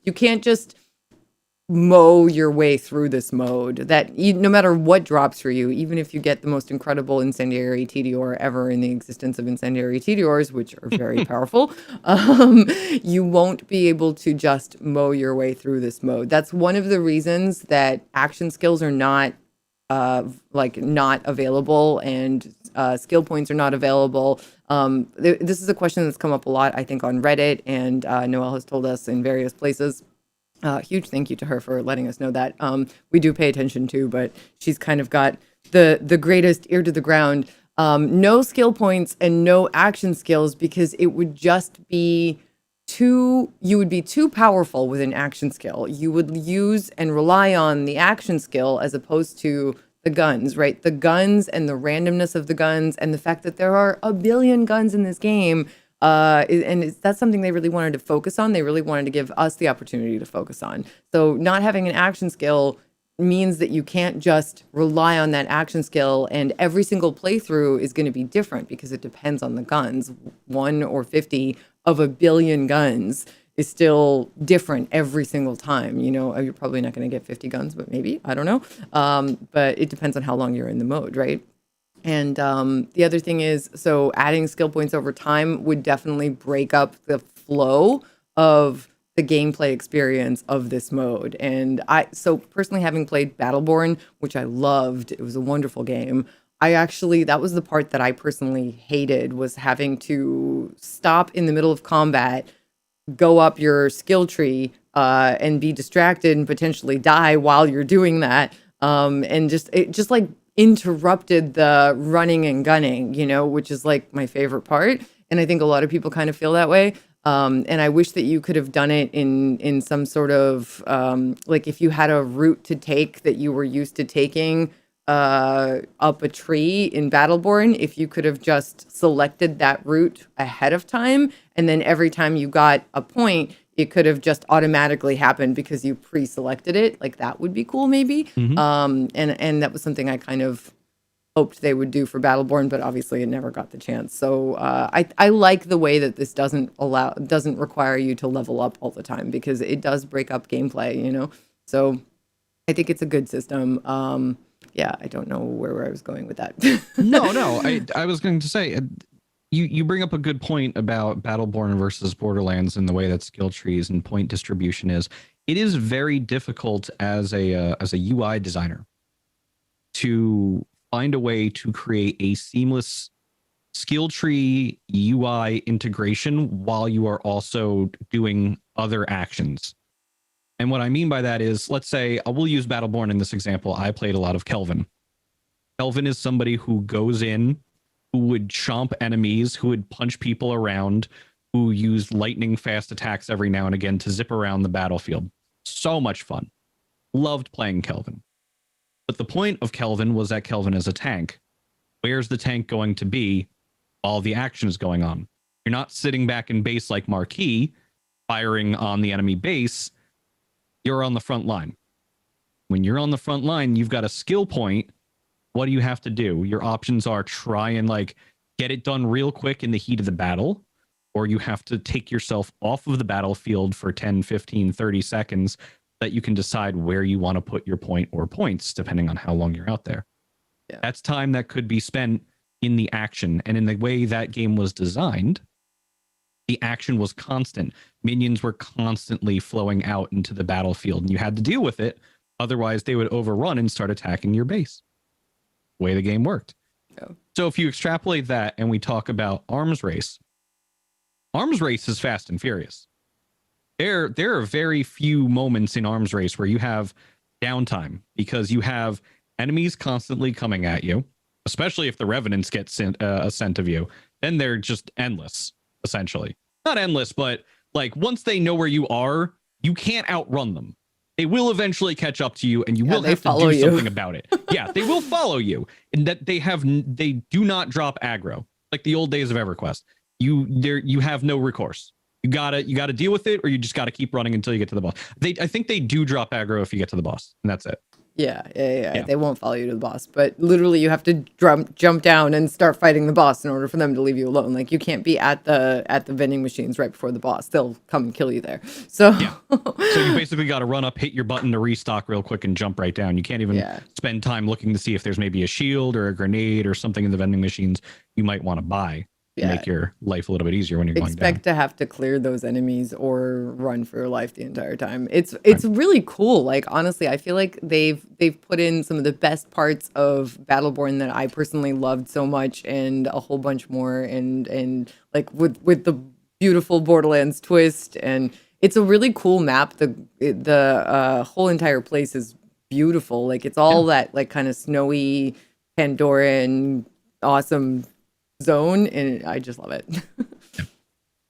You can't just mow your way through this mode. That no matter what drops for you, even if you get the most incredible incendiary TDR ever in the existence of incendiary TDRs, which are very powerful, you won't be able to just mow your way through this mode. That's one of the reasons that action skills are not not available, and skill points are not available. This is a question that's come up a lot, I think, on Reddit, and Noelle has told us in various places. Huge thank you to her for letting us know that. We do pay attention too, but she's kind of got the greatest ear to the ground. No skill points and no action skills, because it would just be you would be too powerful with an action skill. You would use and rely on the action skill as opposed to the guns, right? The guns and the randomness of the guns, and the fact that there are a billion guns in this game. That's something they really wanted to focus on. They really wanted to give us the opportunity to focus on. So not having an action skill means that you can't just rely on that action skill, and every single playthrough is going to be different because it depends on the guns. 1 or 50 of a billion guns is still different every single time. You know, you're probably not going to get 50 guns, but maybe, I don't know. But it depends on how long you're in the mode, right? And the other thing is, so adding skill points over time would definitely break up the flow of the gameplay experience of this mode. And so personally, having played Battleborn, which I loved, it was a wonderful game. That was the part that I personally hated, was having to stop in the middle of combat, go up your skill tree, and be distracted and potentially die while you're doing that. And it just like interrupted the running and gunning, you know, which is like my favorite part. And I think a lot of people kind of feel that way. And I wish that you could have done it in some sort of, like if you had a route to take that you were used to taking up a tree in Battleborn, if you could have just selected that route ahead of time, and then every time you got a point, it could have just automatically happened because you pre-selected it. Like that would be cool, maybe. Mm-hmm. And that was something I kind of hoped they would do for Battleborn, but obviously it never got the chance. So I like the way that this doesn't require you to level up all the time, because it does break up gameplay, you know. So I think it's a good system. Yeah, I don't know where I was going with that. No, I was going to say, you bring up a good point about Battleborn versus Borderlands and the way that skill trees and point distribution is. It is very difficult as a UI designer to find a way to create a seamless skill tree UI integration while you are also doing other actions. And what I mean by that is, let's say, we'll use Battleborn in this example. I played a lot of Kelvin. Kelvin is somebody who goes in, who would chomp enemies, who would punch people around, who used lightning fast attacks every now and again to zip around the battlefield. So much fun. Loved playing Kelvin. But the point of Kelvin was that Kelvin is a tank. Where's the tank going to be while the action is going on? You're not sitting back in base like Marquis, firing on the enemy base. You're on the front line. When you're on the front line, you've got a skill point. What do you have to do? Your options are try and like get it done real quick in the heat of the battle, or you have to take yourself off of the battlefield for 10, 15, 30 seconds that you can decide where you want to put your point or points, depending on how long you're out there. Yeah. That's time that could be spent in the action. And in the way that game was designed, the action was constant. Minions were constantly flowing out into the battlefield, and you had to deal with it. Otherwise, they would overrun and start attacking your base. The way the game worked. Yeah. So if you extrapolate that and we talk about Arms Race is fast and furious. There are very few moments in Arms Race where you have downtime because you have enemies constantly coming at you, especially if the Revenants get a scent of you. Then they're just endless, essentially. Not endless, but like once they know where you are, you can't outrun them. They will eventually catch up to you, and you will have to do something about it. Yeah, they will follow you, and that they do not drop aggro like the old days of EverQuest. You have no recourse. You gotta deal with it, or you just gotta keep running until you get to the boss. I think they do drop aggro if you get to the boss, and that's it. Yeah. They won't follow you to the boss, but literally you have to jump down and start fighting the boss in order for them to leave you alone. Like you can't be at the vending machines right before the boss. They'll come and kill you there. So yeah. So you basically got to run up, hit your button to restock real quick, and jump right down. You can't even spend time looking to see if there's maybe a shield or a grenade or something in the vending machines you might want to buy. Make your life a little bit easier when you're going down. Expect to have to clear those enemies or run for your life the entire time. It's really cool. Like honestly, I feel like they've put in some of the best parts of Battleborn that I personally loved so much, and a whole bunch more. And like with the beautiful Borderlands twist, and it's a really cool map. The whole entire place is beautiful. Like it's all that like kind of snowy Pandoran awesome zone, and I just love it.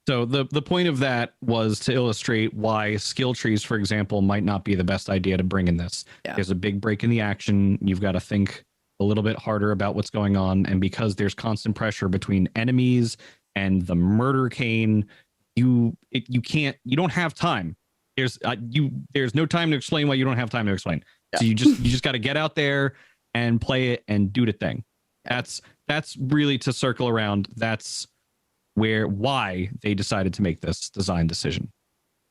So the point of that was to illustrate why skill trees, for example, might not be the best idea to bring in this. There's a big break in the action. You've got to think a little bit harder about what's going on, and because there's constant pressure between enemies and the murder cane, you don't have time. There's no time to explain why you don't have time to explain. So you just got to get out there and play it and do the thing. That's really to circle around. That's why they decided to make this design decision.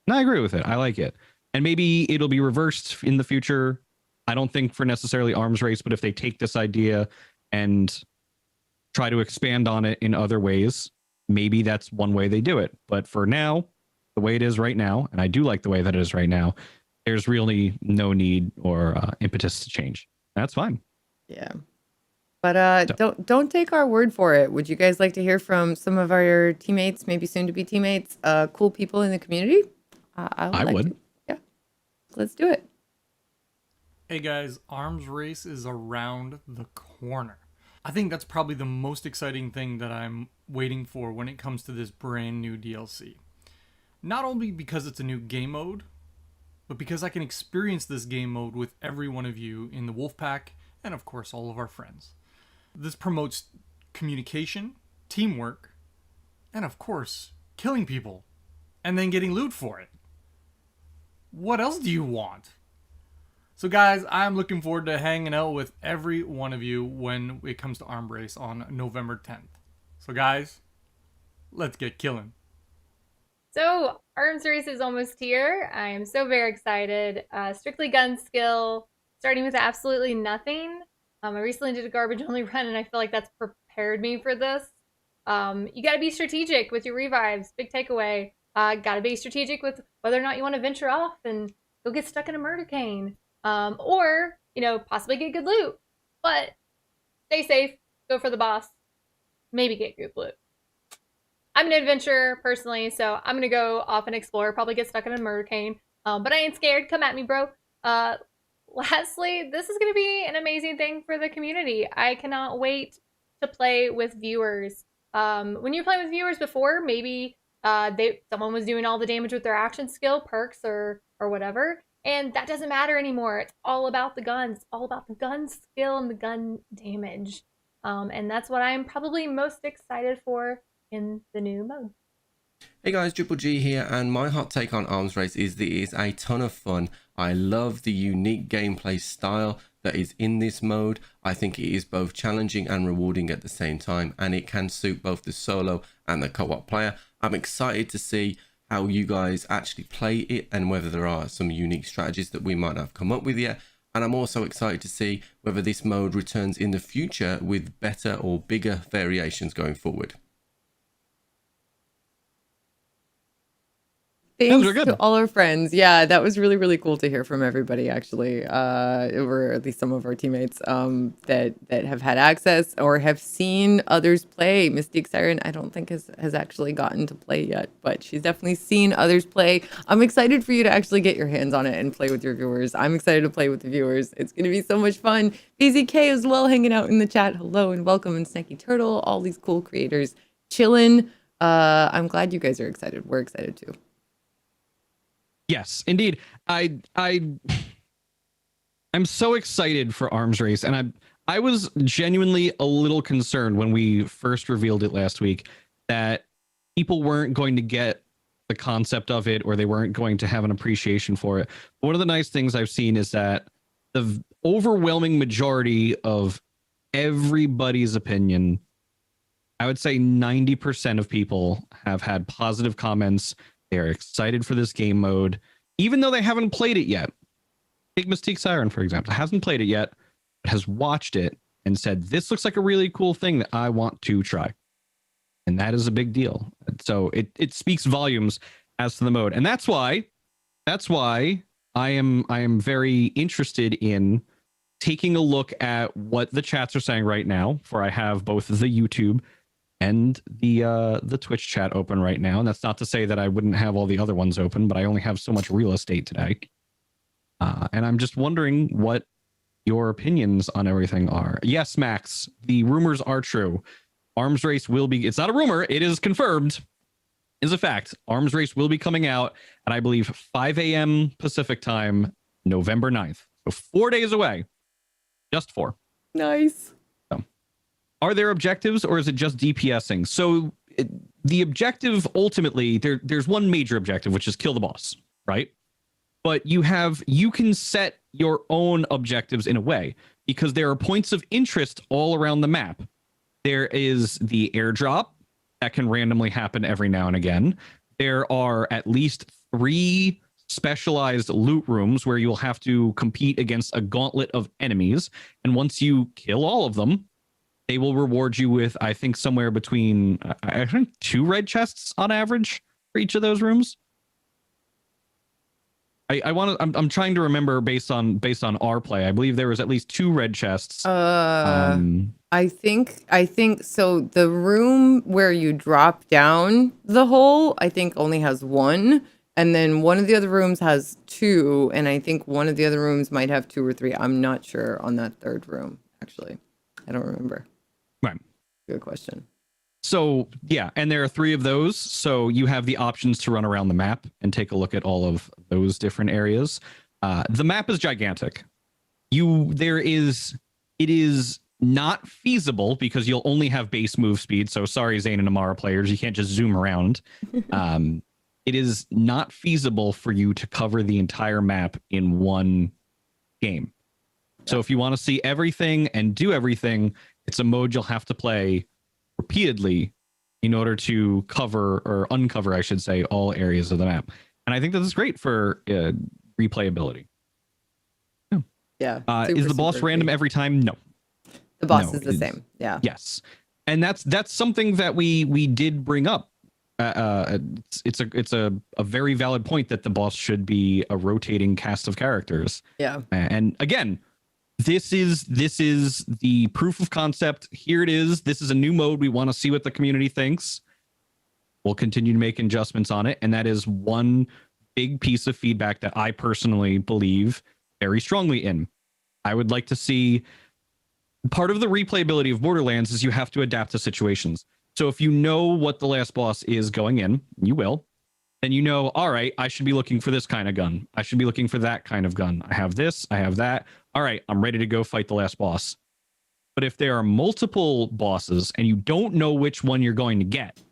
And I agree with it. I like it. And maybe it'll be reversed in the future. I don't think for necessarily Arms Race, but if they take this idea and try to expand on it in other ways, maybe that's one way they do it. But for now, the way it is right now, and I do like the way that it is right now, there's really no need or impetus to change. That's fine. Yeah. But don't take our word for it. Would you guys like to hear from some of our teammates, maybe soon to be teammates, cool people in the community? I would. Yeah. Let's do it. Hey guys, Arms Race is around the corner. I think that's probably the most exciting thing that I'm waiting for when it comes to this brand new DLC. Not only because it's a new game mode, but because I can experience this game mode with every one of you in the Wolfpack and of course all of our friends. This promotes communication, teamwork, and of course, killing people, and then getting loot for it. What else do you want? So guys, I'm looking forward to hanging out with every one of you when it comes to Arms Race on November 10th. So guys, let's get killing. So Arms Race is almost here. I am so very excited. Strictly gun skill, starting with absolutely nothing. I recently did a garbage only run, and I feel like that's prepared me for this. You got to be strategic with your revives. Big takeaway. Got to be strategic with whether or not you want to venture off and go get stuck in a murder cane, or possibly get good loot. But stay safe. Go for the boss. maybe get group loot. I'm an adventurer personally, so I'm gonna go off and explore. Probably get stuck in a murder cane, but I ain't scared. Come at me, bro. Lastly, this is gonna be an amazing thing for the community. I cannot wait to play with viewers. When you're playing with viewers before, maybe someone was doing all the damage with their action skill, perks, or whatever, and that doesn't matter anymore. It's all about the guns, all about the gun skill and the gun damage, and that's what I'm probably most excited for in the new mode. Hey guys, Triple G here, and my hot take on Arms Race is that it is a ton of fun. I love the unique gameplay style that is in this mode. I think it is both challenging and rewarding at the same time, and it can suit both the solo and the co-op player. I'm excited to see how you guys actually play it and whether there are some unique strategies that we might not have come up with yet. And I'm also excited to see whether this mode returns in the future with better or bigger variations going forward. Thanks were good. to all our friends. Yeah, that was really, really cool to hear from everybody, actually, or at least some of our teammates that have had access or have seen others play. Mystique Siren, I don't think has actually gotten to play yet, but she's definitely seen others play. I'm excited for you to actually get your hands on it and play with your viewers. I'm excited to play with the viewers. It's going to be so much fun. BZK as well, hanging out in the chat. Hello and welcome, and Snacky Turtle, all these cool creators chilling. I'm glad you guys are excited. We're excited too. Yes, indeed. I'm so excited for Arms Race, and I was genuinely a little concerned when we first revealed it last week that people weren't going to get the concept of it, or they weren't going to have an appreciation for it. One of the nice things I've seen is that the overwhelming majority of everybody's opinion, I would say 90% of people have had positive comments. They're excited for this game mode, even though they haven't played it yet. Take Mystique Siren, for example, hasn't played it yet, but has watched it and said, this looks like a really cool thing that I want to try. And that is a big deal. So it speaks volumes as to the mode. And that's why I am very interested in taking a look at what the chats are saying right now, for I have both the YouTube and the Twitch chat open right now. And that's not to say that I wouldn't have all the other ones open, but I only have so much real estate today. And I'm just wondering what your opinions on everything are. Yes, Max, the rumors are true. Arms Race will be, it's not a rumor, it is confirmed, is a fact. Arms Race will be coming out at, I believe, 5 a.m. Pacific time, November 9th. So 4 days away. Just 4. Nice. Are there objectives, or is it just DPSing? So the objective, ultimately, there's one major objective, which is kill the boss, right? But you can set your own objectives in a way, because there are points of interest all around the map. There is the airdrop that can randomly happen every now and again. There are at least 3 specialized loot rooms where you'll have to compete against a gauntlet of enemies. And once you kill all of them, they will reward you with, I think, somewhere between, I think, 2 red chests on average for each of those rooms. I'm trying to remember based on our play. I believe there was at least 2 red chests. I think so. The room where you drop down the hole, I think only has 1. And then one of the other rooms has 2. And I think one of the other rooms might have 2 or 3. I'm not sure on that 3rd room, actually. I don't remember. Right. Good question. So, yeah, and there are 3 of those. So you have the options to run around the map and take a look at all of those different areas. The map is gigantic. It is not feasible because you'll only have base move speed. So sorry, Zane and Amara players, you can't just zoom around. It is not feasible for you to cover the entire map in one game. So if you want to see everything and do everything, it's a mode you'll have to play repeatedly in order to cover, or uncover, I should say, all areas of the map. And I think that is great for replayability. Yeah. Is the boss random every time? No. The boss is the same. Yeah. Yes. And that's something that we did bring up. It's a very valid point that the boss should be a rotating cast of characters. Yeah. And again, this is the proof of concept. Here it is. This is a new mode. We want to see what the community thinks. We'll continue to make adjustments on it. And that is one big piece of feedback that I personally believe very strongly in. I would like to see part of the replayability of Borderlands is you have to adapt to situations. So if you know what the last boss is going in, you will, then you know, all right, I should be looking for this kind of gun. I should be looking for that kind of gun. I have this, I have that. All right, I'm ready to go fight the last boss. But if there are multiple bosses and you don't know which one you're going to get,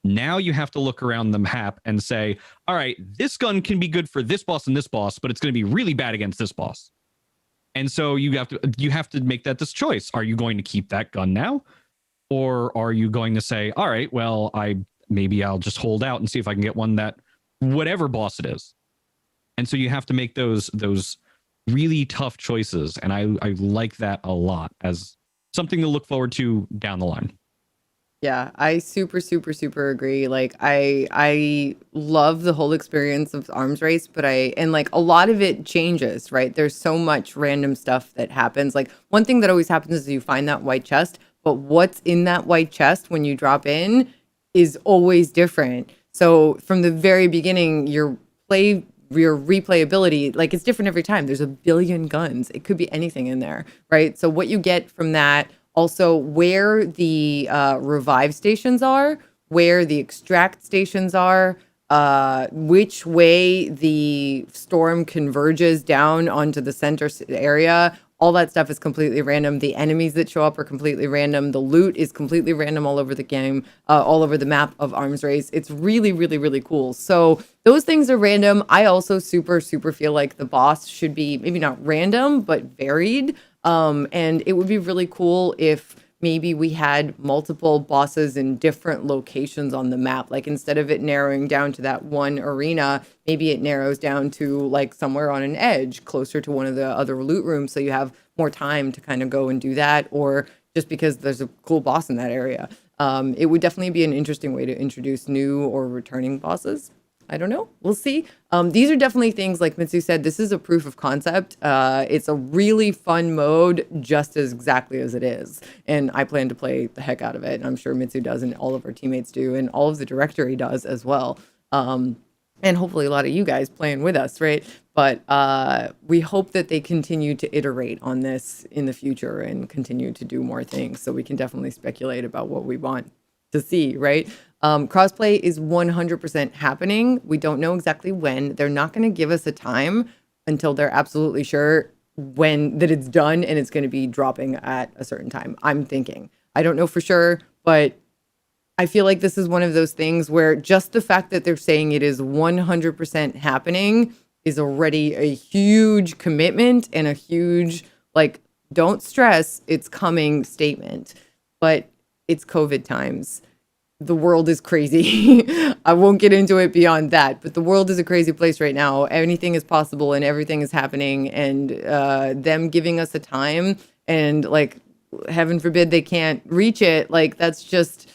now you have to look around the map and say, all right, this gun can be good for this boss and this boss, but it's going to be really bad against this boss. And so you have to make that this choice. Are you going to keep that gun now? Or are you going to say, all right, well, maybe I'll just hold out and see if I can get one that whatever boss it is. And so you have to make those really tough choices. And I like that a lot as something to look forward to down the line. Yeah, I super agree. Like I love the whole experience of Arms Race, but like a lot of it changes, right? There's so much random stuff that happens. Like one thing that always happens is you find that white chest, but what's in that white chest when you drop in is always different. So from the very beginning, your replayability, like it's different every time. There's a billion guns. It could be anything in there, right? So what you get from that, also where the revive stations are, where the extract stations are, which way the storm converges down onto the center area, all that stuff is completely random. The enemies that show up are completely random. The loot is completely random all over the game, all over the map of Arms Race. It's really cool. So those things are random. I also super feel like the boss should be maybe not random, but varied. And it would be really cool if maybe we had multiple bosses in different locations on the map. Like instead of it narrowing down to that one arena, maybe it narrows down to like somewhere on an edge closer to one of the other loot rooms. So you have more time to kind of go and do that, or just because there's a cool boss in that area. It would definitely be an interesting way to introduce new or returning bosses. I don't know. We'll see. These are definitely things, like Mitsu said, this is a proof of concept. It's a really fun mode, just as exactly as it is. And I plan to play the heck out of it. And I'm sure Mitsu does, and all of our teammates do, and all of the directory does as well. And hopefully a lot of you guys playing with us, right? But we hope that they continue to iterate on this in the future and continue to do more things. So we can definitely speculate about what we want to see, right? Crossplay is 100% happening. We don't know exactly when. They're not going to give us a time until they're absolutely sure when that it's done and it's going to be dropping at a certain time. I'm thinking. I don't know for sure, but I feel like this is one of those things where just the fact that they're saying it is 100% happening is already a huge commitment and a huge, like, don't stress, it's coming statement. But it's COVID times. The world is crazy. I won't get into it beyond that, but the world is a crazy place right now. Anything is possible and everything is happening, and them giving us a time and, like, heaven forbid they can't reach it. Like, that's just,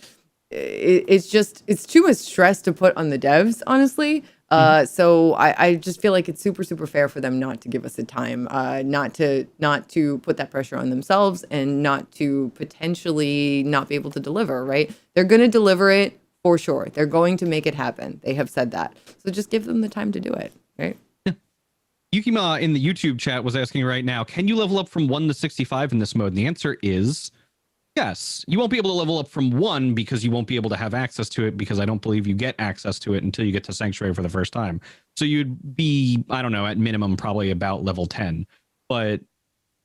it's too much stress to put on the devs, honestly. So I just feel like it's super fair for them not to give us a time, not to put that pressure on themselves, and not to potentially not be able to deliver, right? They're going to deliver it for sure. They're going to make it happen. They have said that. So just give them the time to do it, right? Yukima in the YouTube chat was asking right now, can you level up from 1 to 65 in this mode? And the answer is yes. You won't be able to level up from 1 because you won't be able to have access to it, because I don't believe you get access to it until you get to Sanctuary for the first time. So you'd be, I don't know, at minimum probably about level 10. But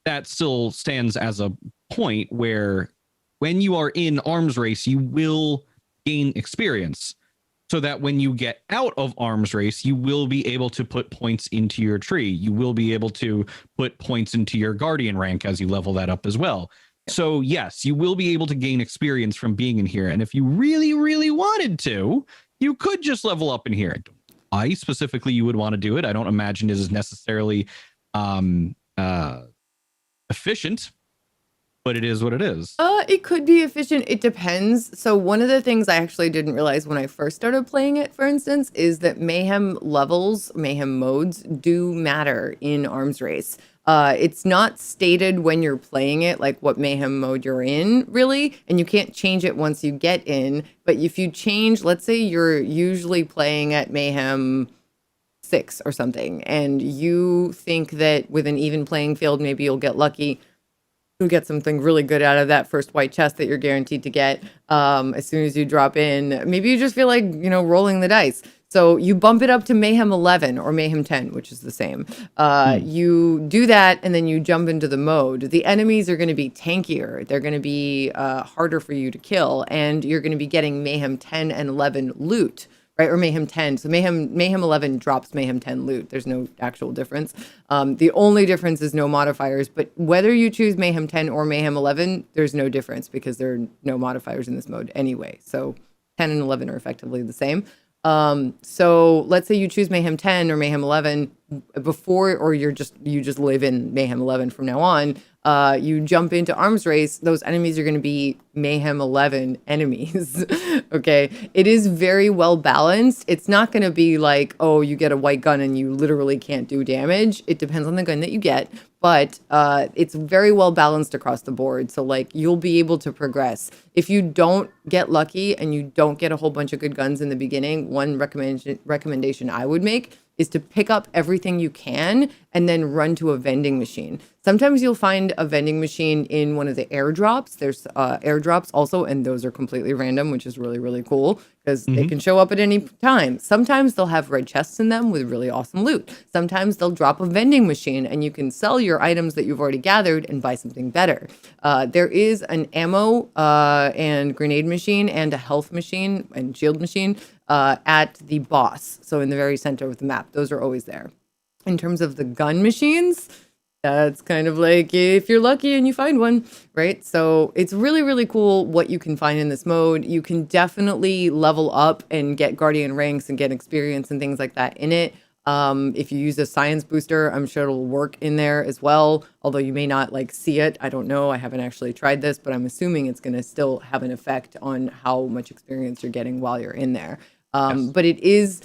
that still stands as a point where when you are in Arms Race, you will gain experience, so that when you get out of Arms Race, you will be able to put points into your tree. You will be able to put points into your Guardian rank as you level that up as well. So yes, you will be able to gain experience from being in here. And if you really wanted to, you could just level up in here. I specifically, you would want to do it. I don't imagine it is necessarily efficient, but it is what it is. It could be efficient. It depends. So one of the things I actually didn't realize when I first started playing it, for instance, is that mayhem levels, mayhem modes do matter in Arms Race. It's not stated when you're playing it, like what mayhem mode you're in, really, and you can't change it once you get in. But if you change, let's say you're usually playing at mayhem 6 or something, and you think that with an even playing field, maybe you'll get lucky. You'll get something really good out of that first white chest that you're guaranteed to get as soon as you drop in. Maybe you just feel like, rolling the dice. So you bump it up to Mayhem 11 or Mayhem 10, which is the same. You do that, and then you jump into the mode. The enemies are going to be tankier. They're going to be harder for you to kill, and you're going to be getting Mayhem 10 and 11 loot. Right, or Mayhem 10. So Mayhem 11 drops Mayhem 10 loot. There's no actual difference. The only difference is no modifiers. But whether you choose Mayhem 10 or Mayhem 11, there's no difference because there are no modifiers in this mode anyway. So 10 and 11 are effectively the same. So let's say you choose Mayhem 10 or Mayhem 11 before, or you just live in Mayhem 11 from now on. You jump into Arms Race, those enemies are going to be Mayhem 11 enemies. Okay. It is very well balanced. It's not going to be like, oh, you get a white gun and you literally can't do damage. It depends on the gun that you get, but it's very well balanced across the board. So like you'll be able to progress. If you don't get lucky and you don't get a whole bunch of good guns in the beginning, one recommendation I would make is to pick up everything you can and then run to a vending machine. Sometimes you'll find a vending machine in one of the airdrops. There's airdrops also, and those are completely random, which is really, really cool because they can show up at any time. Sometimes they'll have red chests in them with really awesome loot. Sometimes they'll drop a vending machine and you can sell your items that you've already gathered and buy something better. There is an ammo and grenade machine and a health machine and shield machine at the boss. So in the very center of the map, those are always there. In terms of the gun machines, that's kind of like if you're lucky and you find one, right? So it's really, really cool what you can find in this mode. You can definitely level up and get Guardian ranks and get experience and things like that in it. If you use a science booster, I'm sure it'll work in there as well, although you may not like see it. I don't know. I haven't actually tried this, but I'm assuming it's going to still have an effect on how much experience you're getting while you're in there. Yes. But it is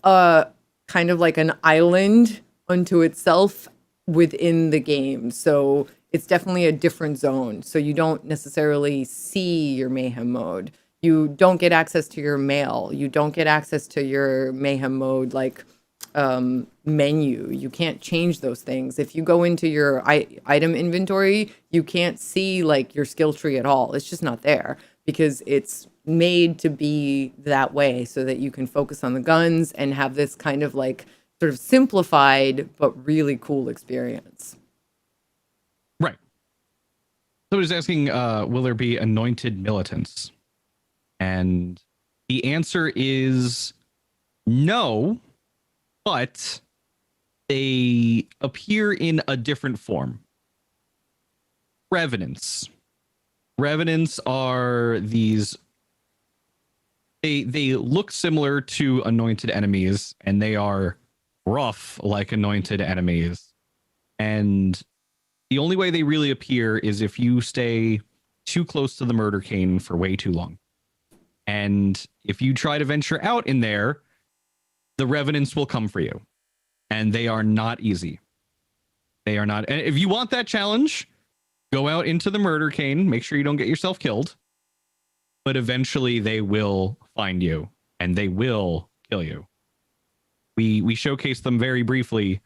a kind of like an island unto itself within the game. So it's definitely a different zone. So you don't necessarily see your mayhem mode. You don't get access to your mail. You don't get access to your mayhem mode like menu. You can't change those things. If you go into your item inventory, you can't see like your skill tree at all. It's just not there because it's made to be that way so that you can focus on the guns and have this kind of like sort of simplified but really cool experience. Right. So I was asking, will there be anointed militants? And the answer is no, but they appear in a different form. Revenants. Revenants are these. They look similar to anointed enemies, and they are rough like anointed enemies. And the only way they really appear is if you stay too close to the murder cane for way too long. And if you try to venture out in there, the revenants will come for you. And they are not easy. They are not. And if you want that challenge, go out into the murder cane. Make sure you don't get yourself killed. But eventually they will find you and they will kill you. We showcased them very briefly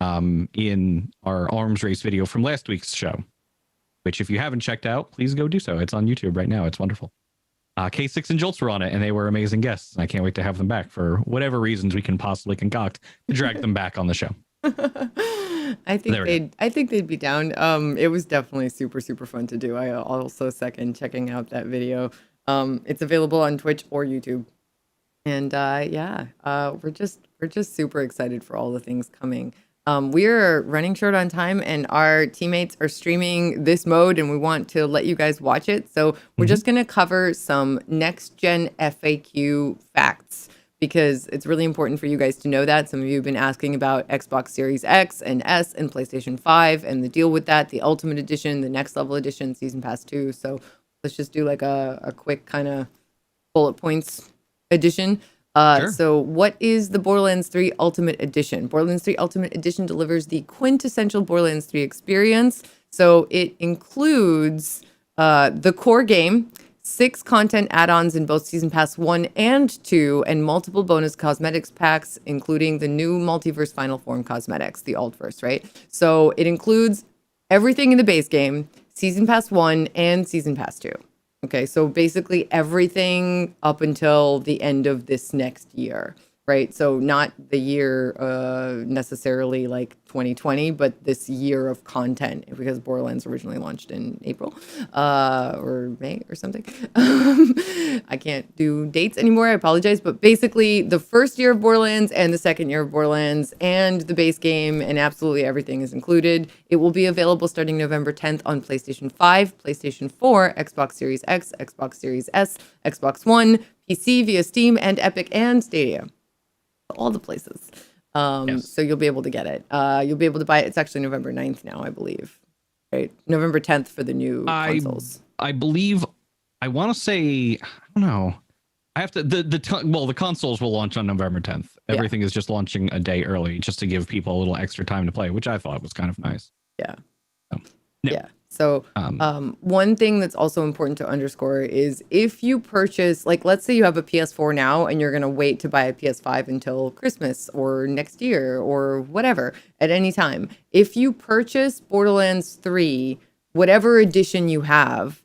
in our arms race video from last week's show, which if you haven't checked out, please go do so. It's on YouTube right now. It's wonderful. K6 and Jolts were on it, and they were amazing guests. And I can't wait to have them back for whatever reasons we can possibly concoct to drag them back on the show. I think they'd be down. It was definitely super, super fun to do. I also second checking out that video. It's available on Twitch or YouTube. And we're just super excited for all the things coming. We're running short on time and our teammates are streaming this mode and we want to let you guys watch it. So we're just going to cover some next gen FAQ facts because it's really important for you guys to know that. Some of you have been asking about Xbox Series X and S and PlayStation 5 and the deal with that, the Ultimate Edition, the Next Level Edition, Season Pass 2. So let's just do like a quick kind of bullet points edition. Sure. So what is the Borderlands 3 Ultimate Edition? Borderlands 3 Ultimate Edition delivers the quintessential Borderlands 3 experience. So it includes the core game, 6 content add-ons in both Season Pass 1 and 2, and multiple bonus cosmetics packs, including the new Multiverse Final Form cosmetics, the Altverse, right? So it includes everything in the base game, Season Pass 1 and Season Pass 2. Okay, so basically everything up until the end of this next year, right? So not the year necessarily like 2020, but this year of content, because Borderlands originally launched in April or May or something. I can't do dates anymore. I apologize. But basically the first year of Borderlands and the second year of Borderlands and the base game and absolutely everything is included. It will be available starting November 10th on PlayStation 5, PlayStation 4, Xbox Series X, Xbox Series S, Xbox One, PC via Steam and Epic and Stadia. All the places. So you'll be able to get it. You'll be able to buy it. It's actually November 9th now, I believe. Right? November 10th for the new consoles. I believe, I want to say, I don't know. I have to, the consoles will launch on November 10th. Everything is just launching a day early just to give people a little extra time to play, which I thought was kind of nice. Yeah. So, yeah. Yeah. So one thing that's also important to underscore is if you purchase, like, let's say you have a PS4 now and you're going to wait to buy a PS5 until Christmas or next year or whatever, at any time. If you purchase Borderlands 3, whatever edition you have,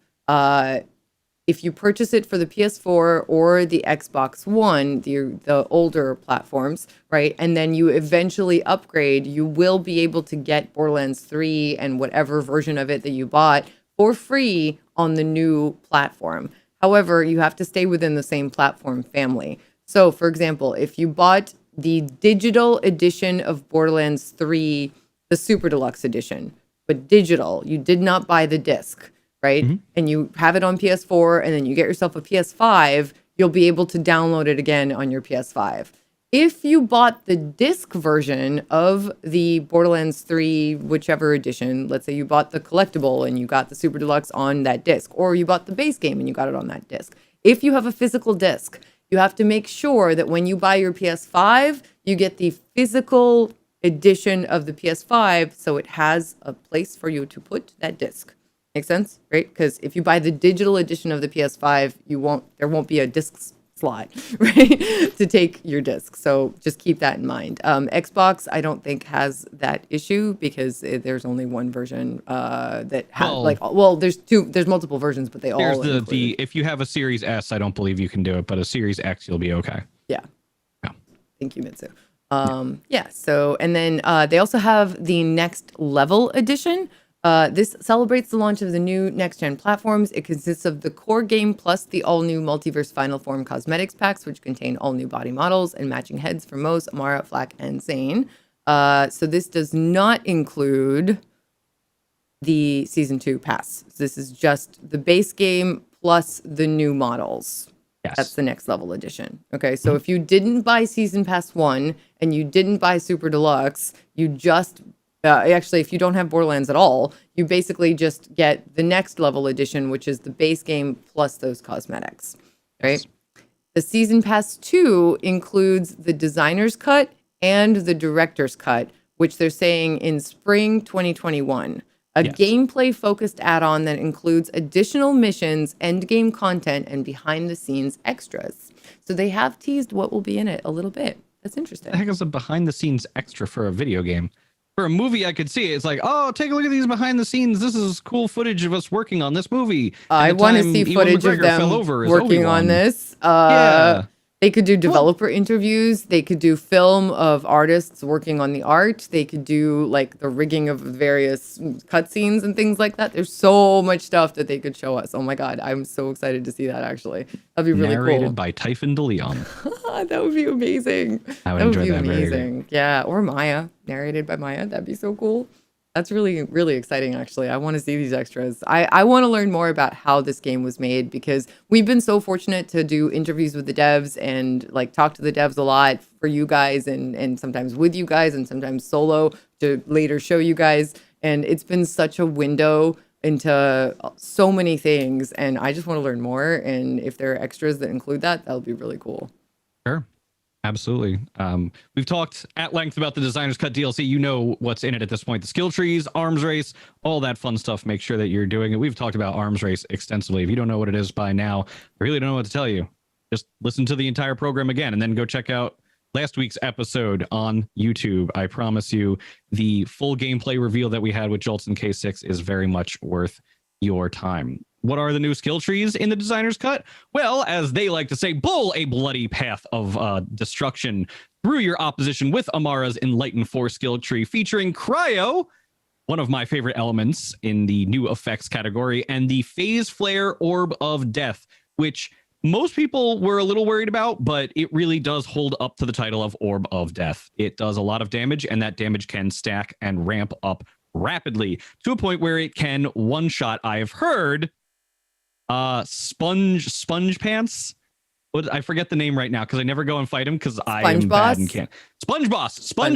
if you purchase it for the PS4 or the Xbox One, the older platforms, right, and then you eventually upgrade, you will be able to get Borderlands 3 and whatever version of it that you bought for free on the new platform. However, you have to stay within the same platform family. So, for example, if you bought the digital edition of Borderlands 3, the Super Deluxe edition, but digital, you did not buy the disc, right? Mm-hmm. And you have it on PS4 and then you get yourself a PS5, you'll be able to download it again on your PS5. If you bought the disc version of the Borderlands 3, whichever edition, let's say you bought the collectible and you got the Super Deluxe on that disc, or you bought the base game and you got it on that disc. If you have a physical disc, you have to make sure that when you buy your PS5, you get the physical edition of the PS5 so it has a place for you to put that disc. Make sense, right? Because if you buy the digital edition of the PS5, there won't be a disc slot, right, to take your disc. So just keep that in mind. Xbox, I don't think has that issue because there's only one version that has there's multiple versions, but they all there's if you have a Series S, I don't believe you can do it, but a Series X, you'll be okay. Yeah. Thank you, Mitsu. So and then they also have the Next Level edition. This celebrates the launch of the new next-gen platforms. It consists of the core game plus the all-new Multiverse Final Form cosmetics packs, which contain all new body models and matching heads for Mose, Amara, Flak, and Zane. So this does not include the Season 2 pass. This is just the base game plus the new models. Yes. That's the Next Level edition. Okay, so if you didn't buy Season Pass 1 and you didn't buy Super Deluxe, you just... actually, if you don't have Borderlands at all, you basically just get the Next Level edition, which is the base game plus those cosmetics, right? Yes. The Season Pass 2 includes the Designer's Cut and the Director's Cut, which they're saying in spring 2021. A gameplay-focused add-on that includes additional missions, endgame content, and behind-the-scenes extras. So they have teased what will be in it a little bit. That's interesting. The heck is a behind-the-scenes extra for a video game? For a movie, I could see it. It's like, oh, take a look at these behind the scenes. This is cool footage of us working on this movie. I want to see footage of them working on this. They could do developer interviews. They could do film of artists working on the art. They could do like the rigging of various cutscenes and things like that. There's so much stuff that they could show us. Oh my God, I'm so excited to see that actually. That'd be really cool. Narrated by Typhon DeLeon. That would be amazing. I would enjoy that. Amazing. Yeah, or Maya. Narrated by Maya. That'd be so cool. That's really, really exciting, actually. I want to see these extras. I want to learn more about how this game was made because we've been so fortunate to do interviews with the devs and like talk to the devs a lot for you guys and sometimes with you guys and sometimes solo to later show you guys. And it's been such a window into so many things. And I just want to learn more. And if there are extras that include that, that'll be really cool. Sure. Absolutely. We've talked at length about the Designer's Cut DLC. You know what's in it at this point. The skill trees, arms race, all that fun stuff. Make sure that you're doing it. We've talked about arms race extensively. If you don't know what it is by now, I really don't know what to tell you. Just listen to the entire program again and then go check out last week's episode on YouTube. I promise you the full gameplay reveal that we had with Joltson K6 is very much worth your time. What are the new skill trees in the Designer's Cut? Well, as they like to say, bull a bloody path of destruction through your opposition with Amara's Enlighten 4 skill tree featuring Cryo, one of my favorite elements in the new effects category, and the Phase Flare Orb of Death, which most people were a little worried about, but it really does hold up to the title of Orb of Death. It does a lot of damage, and that damage can stack and ramp up rapidly to a point where it can one-shot, I've heard, sponge pants. What, I forget the name right now because I never go and fight him because I am bad and can't. Sponge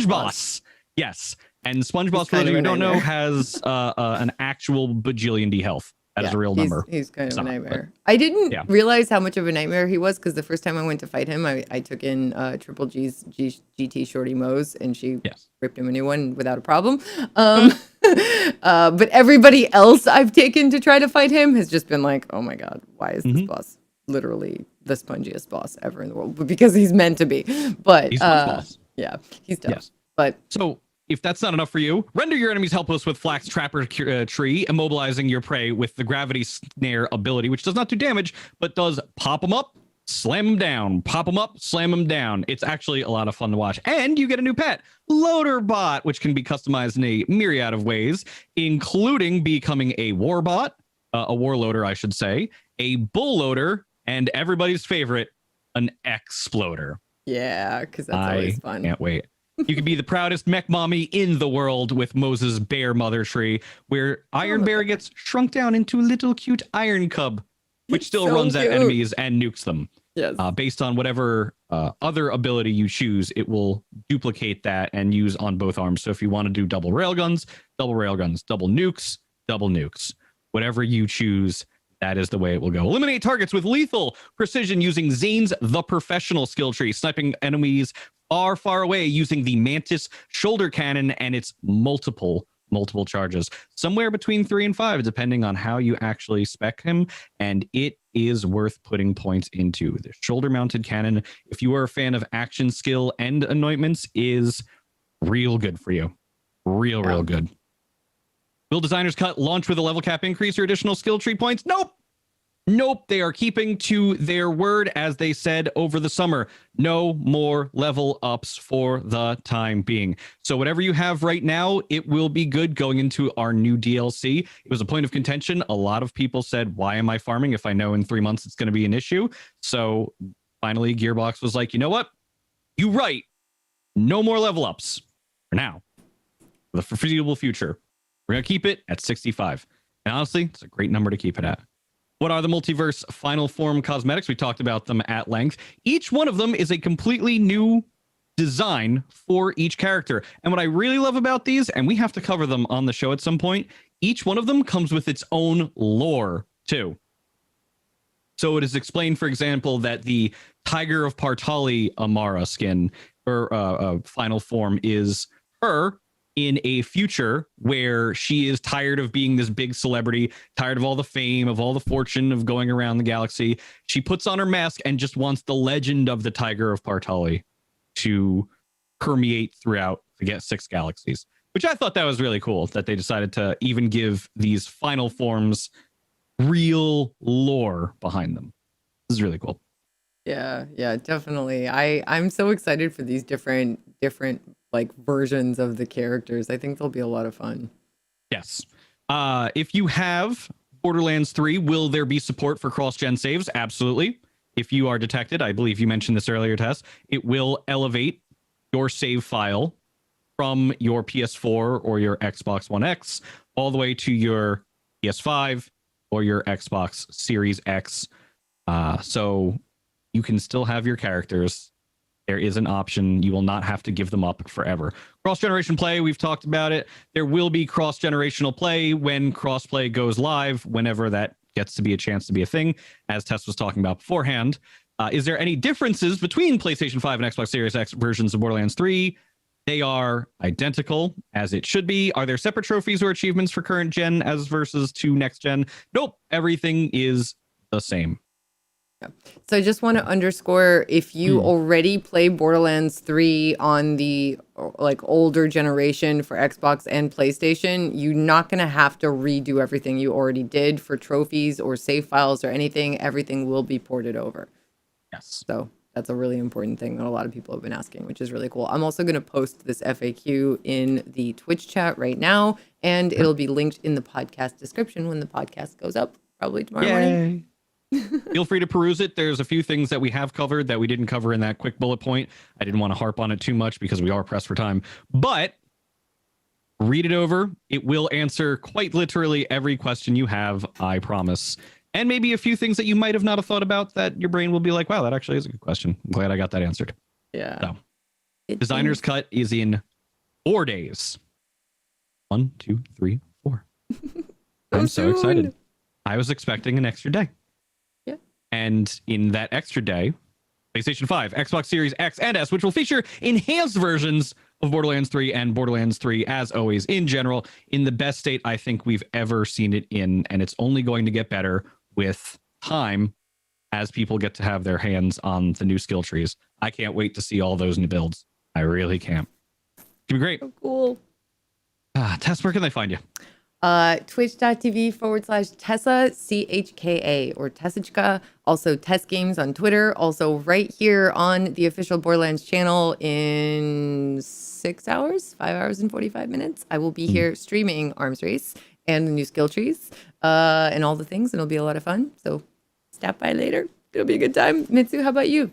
Boss. Yes. And Sponge Boss, for those of you who don't know, has an actual bajillion D health. That is a real number. He's kind of a nightmare. I didn't realize how much of a nightmare he was because the first time I went to fight him, I took in Triple G's GT Shorty Mose, and she ripped him a new one without a problem. But everybody else I've taken to try to fight him has just been like, oh my god, why is this boss literally the spongiest boss ever in the world? But because he's meant to be. But he's tough. Yes. But so if that's not enough for you, render your enemies helpless with Flax Trapper Tree, immobilizing your prey with the Gravity Snare ability, which does not do damage, but does pop them up, slam them down, pop them up, slam them down. It's actually a lot of fun to watch. And you get a new pet, Loaderbot, which can be customized in a myriad of ways, including becoming a Warbot, a Warloader, I should say, a Bull Loader, and everybody's favorite, an Exploder. Yeah, because that's always fun. Can't wait. You can be the proudest mech mommy in the world with Moses' Bear Mother Tree, where Iron Bear gets shrunk down into a little cute Iron Cub, which still runs at enemies and nukes them. Yes. Based on whatever other ability you choose, it will duplicate that and use on both arms. So if you want to do double railguns, double nukes, whatever you choose, that is the way it will go. Eliminate targets with lethal precision using Zane's The Professional skill tree, sniping enemies far away using the Mantis shoulder cannon and its multiple charges, somewhere between 3 and 5, depending on how you actually spec him. And it is worth putting points into. The shoulder mounted cannon, if you are a fan of action skill and anointments, is real good for you. Real good. Will Designer's Cut launch with a level cap increase or additional skill tree points? Nope, they are keeping to their word, as they said over the summer. No more level ups for the time being. So whatever you have right now, it will be good going into our new DLC. It was a point of contention. A lot of people said, why am I farming if I know in 3 months it's going to be an issue? So finally, Gearbox was like, you know what? You're right. No more level ups for now. For the foreseeable future. We're going to keep it at 65. And honestly, it's a great number to keep it at. What are the Multiverse Final Form cosmetics? We talked about them at length. Each one of them is a completely new design for each character. And what I really love about these, and we have to cover them on the show at some point, each one of them comes with its own lore, too. So it is explained, for example, that the Tiger of Partali Amara skin, or final form, is her in a future where she is tired of being this big celebrity, tired of all the fame, of all the fortune of going around the galaxy. She puts on her mask and just wants the legend of the Tiger of Partali to permeate throughout the 6 galaxies, which I thought that was really cool, that they decided to even give these final forms real lore behind them. This is really cool. Yeah, definitely. I'm so excited for these different like versions of the characters. I think they'll be a lot of fun. Yes. If you have Borderlands 3, will there be support for cross-gen saves? Absolutely. If you are detected, I believe you mentioned this earlier, Tess, it will elevate your save file from your PS4 or your Xbox One X all the way to your PS5 or your Xbox Series X. So you can still have your characters. There is an option. You will not have to give them up forever. Cross-generation play, we've talked about it. There will be cross-generational play when cross-play goes live, whenever that gets to be a chance to be a thing, as Tess was talking about beforehand. Is there any differences between PlayStation 5 and Xbox Series X versions of Borderlands 3? They are identical, as it should be. Are there separate trophies or achievements for current gen as versus to next gen? Nope. Everything is the same. So I just want to underscore, if you already play Borderlands 3 on the like older generation for Xbox and PlayStation, you're not going to have to redo everything you already did for trophies or save files or anything. Everything will be ported over. Yes. So that's a really important thing that a lot of people have been asking, which is really cool. I'm also going to post this FAQ in the Twitch chat right now, and it'll be linked in the podcast description when the podcast goes up, probably tomorrow morning. Feel free to peruse it. There's a few things that we have covered that we didn't cover in that quick bullet point. I didn't want to harp on it too much because we are pressed for time, but read it over. It will answer quite literally every question you have, I promise. And maybe a few things that you might have not have thought about that your brain will be like, wow, that actually is a good question. I'm glad I got that answered. Yeah. So, Designer's Cut is in 4 days. 1, 2, 3, 4. I'm so excited. I was expecting an extra day. And in that extra day, PlayStation 5, Xbox Series X and S, which will feature enhanced versions of Borderlands 3 and Borderlands 3, as always, in general, in the best state I think we've ever seen it in. And it's only going to get better with time as people get to have their hands on the new skill trees. I can't wait to see all those new builds. I really can't. It's going to be great. So cool. Tess, where can they find you? Twitch.tv/Tessa, CHKA, or Tessichka. Also Tess Games on Twitter. Also right here on the official Borderlands channel in 6 hours, 5 hours and 45 minutes. I will be here streaming Arms Race and the new skill trees and all the things. It'll be a lot of fun. So stop by later. It'll be a good time. Mitsu, how about you?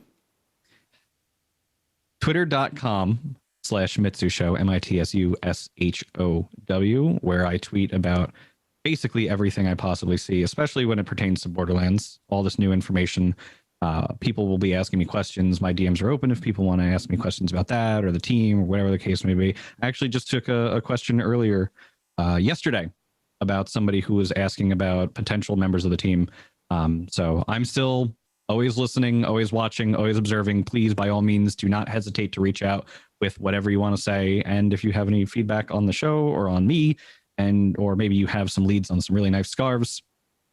Twitter.com/Mitsu Show, MITSUSHOW, where I tweet about basically everything I possibly see, especially when it pertains to Borderlands. All this new information. People will be asking me questions. My DMs are open if people want to ask me questions about that or the team or whatever the case may be. I actually just took a question earlier yesterday about somebody who was asking about potential members of the team. So I'm still always listening, always watching, always observing. Please, by all means, do not hesitate to reach out with whatever you want to say. And if you have any feedback on the show or on me, or maybe you have some leads on some really nice scarves,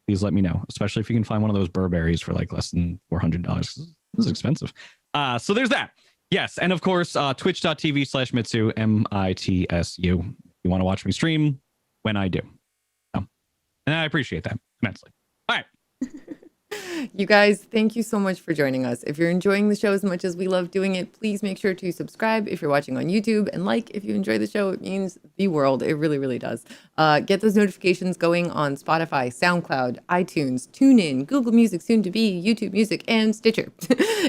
please let me know, especially if you can find one of those Burberrys for like less than $400. This is expensive. So there's that. Yes. And of course, twitch.tv/Mitsu, MITSU. You want to watch me stream when I do. And I appreciate that immensely. All right. You guys, thank you so much for joining us. If you're enjoying the show as much as we love doing it, please make sure to subscribe if you're watching on YouTube, and like if you enjoy the show. It means the world. It really, really does. Get those notifications going on Spotify, SoundCloud, iTunes, TuneIn, Google Music, soon to be YouTube Music, and Stitcher.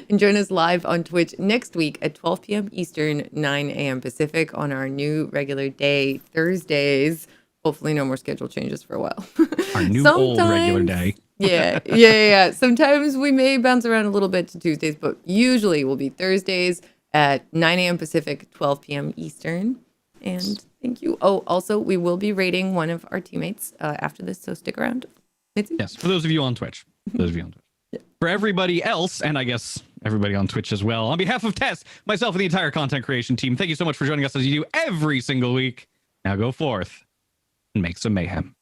And join us live on Twitch next week at 12 p.m. Eastern, 9 a.m. Pacific on our new regular day, Thursdays. Hopefully no more schedule changes for a while. Our new old regular day. Yeah. Sometimes we may bounce around a little bit to Tuesdays, but usually will be Thursdays at 9 a.m. Pacific, 12 p.m. Eastern. And thank you. Oh, also, we will be rating one of our teammates after this, so stick around. Mitsu? Yes, for those of you on Twitch. For everybody else, and I guess everybody on Twitch as well, on behalf of Tess, myself, and the entire content creation team, thank you so much for joining us as you do every single week. Now go forth and make some mayhem.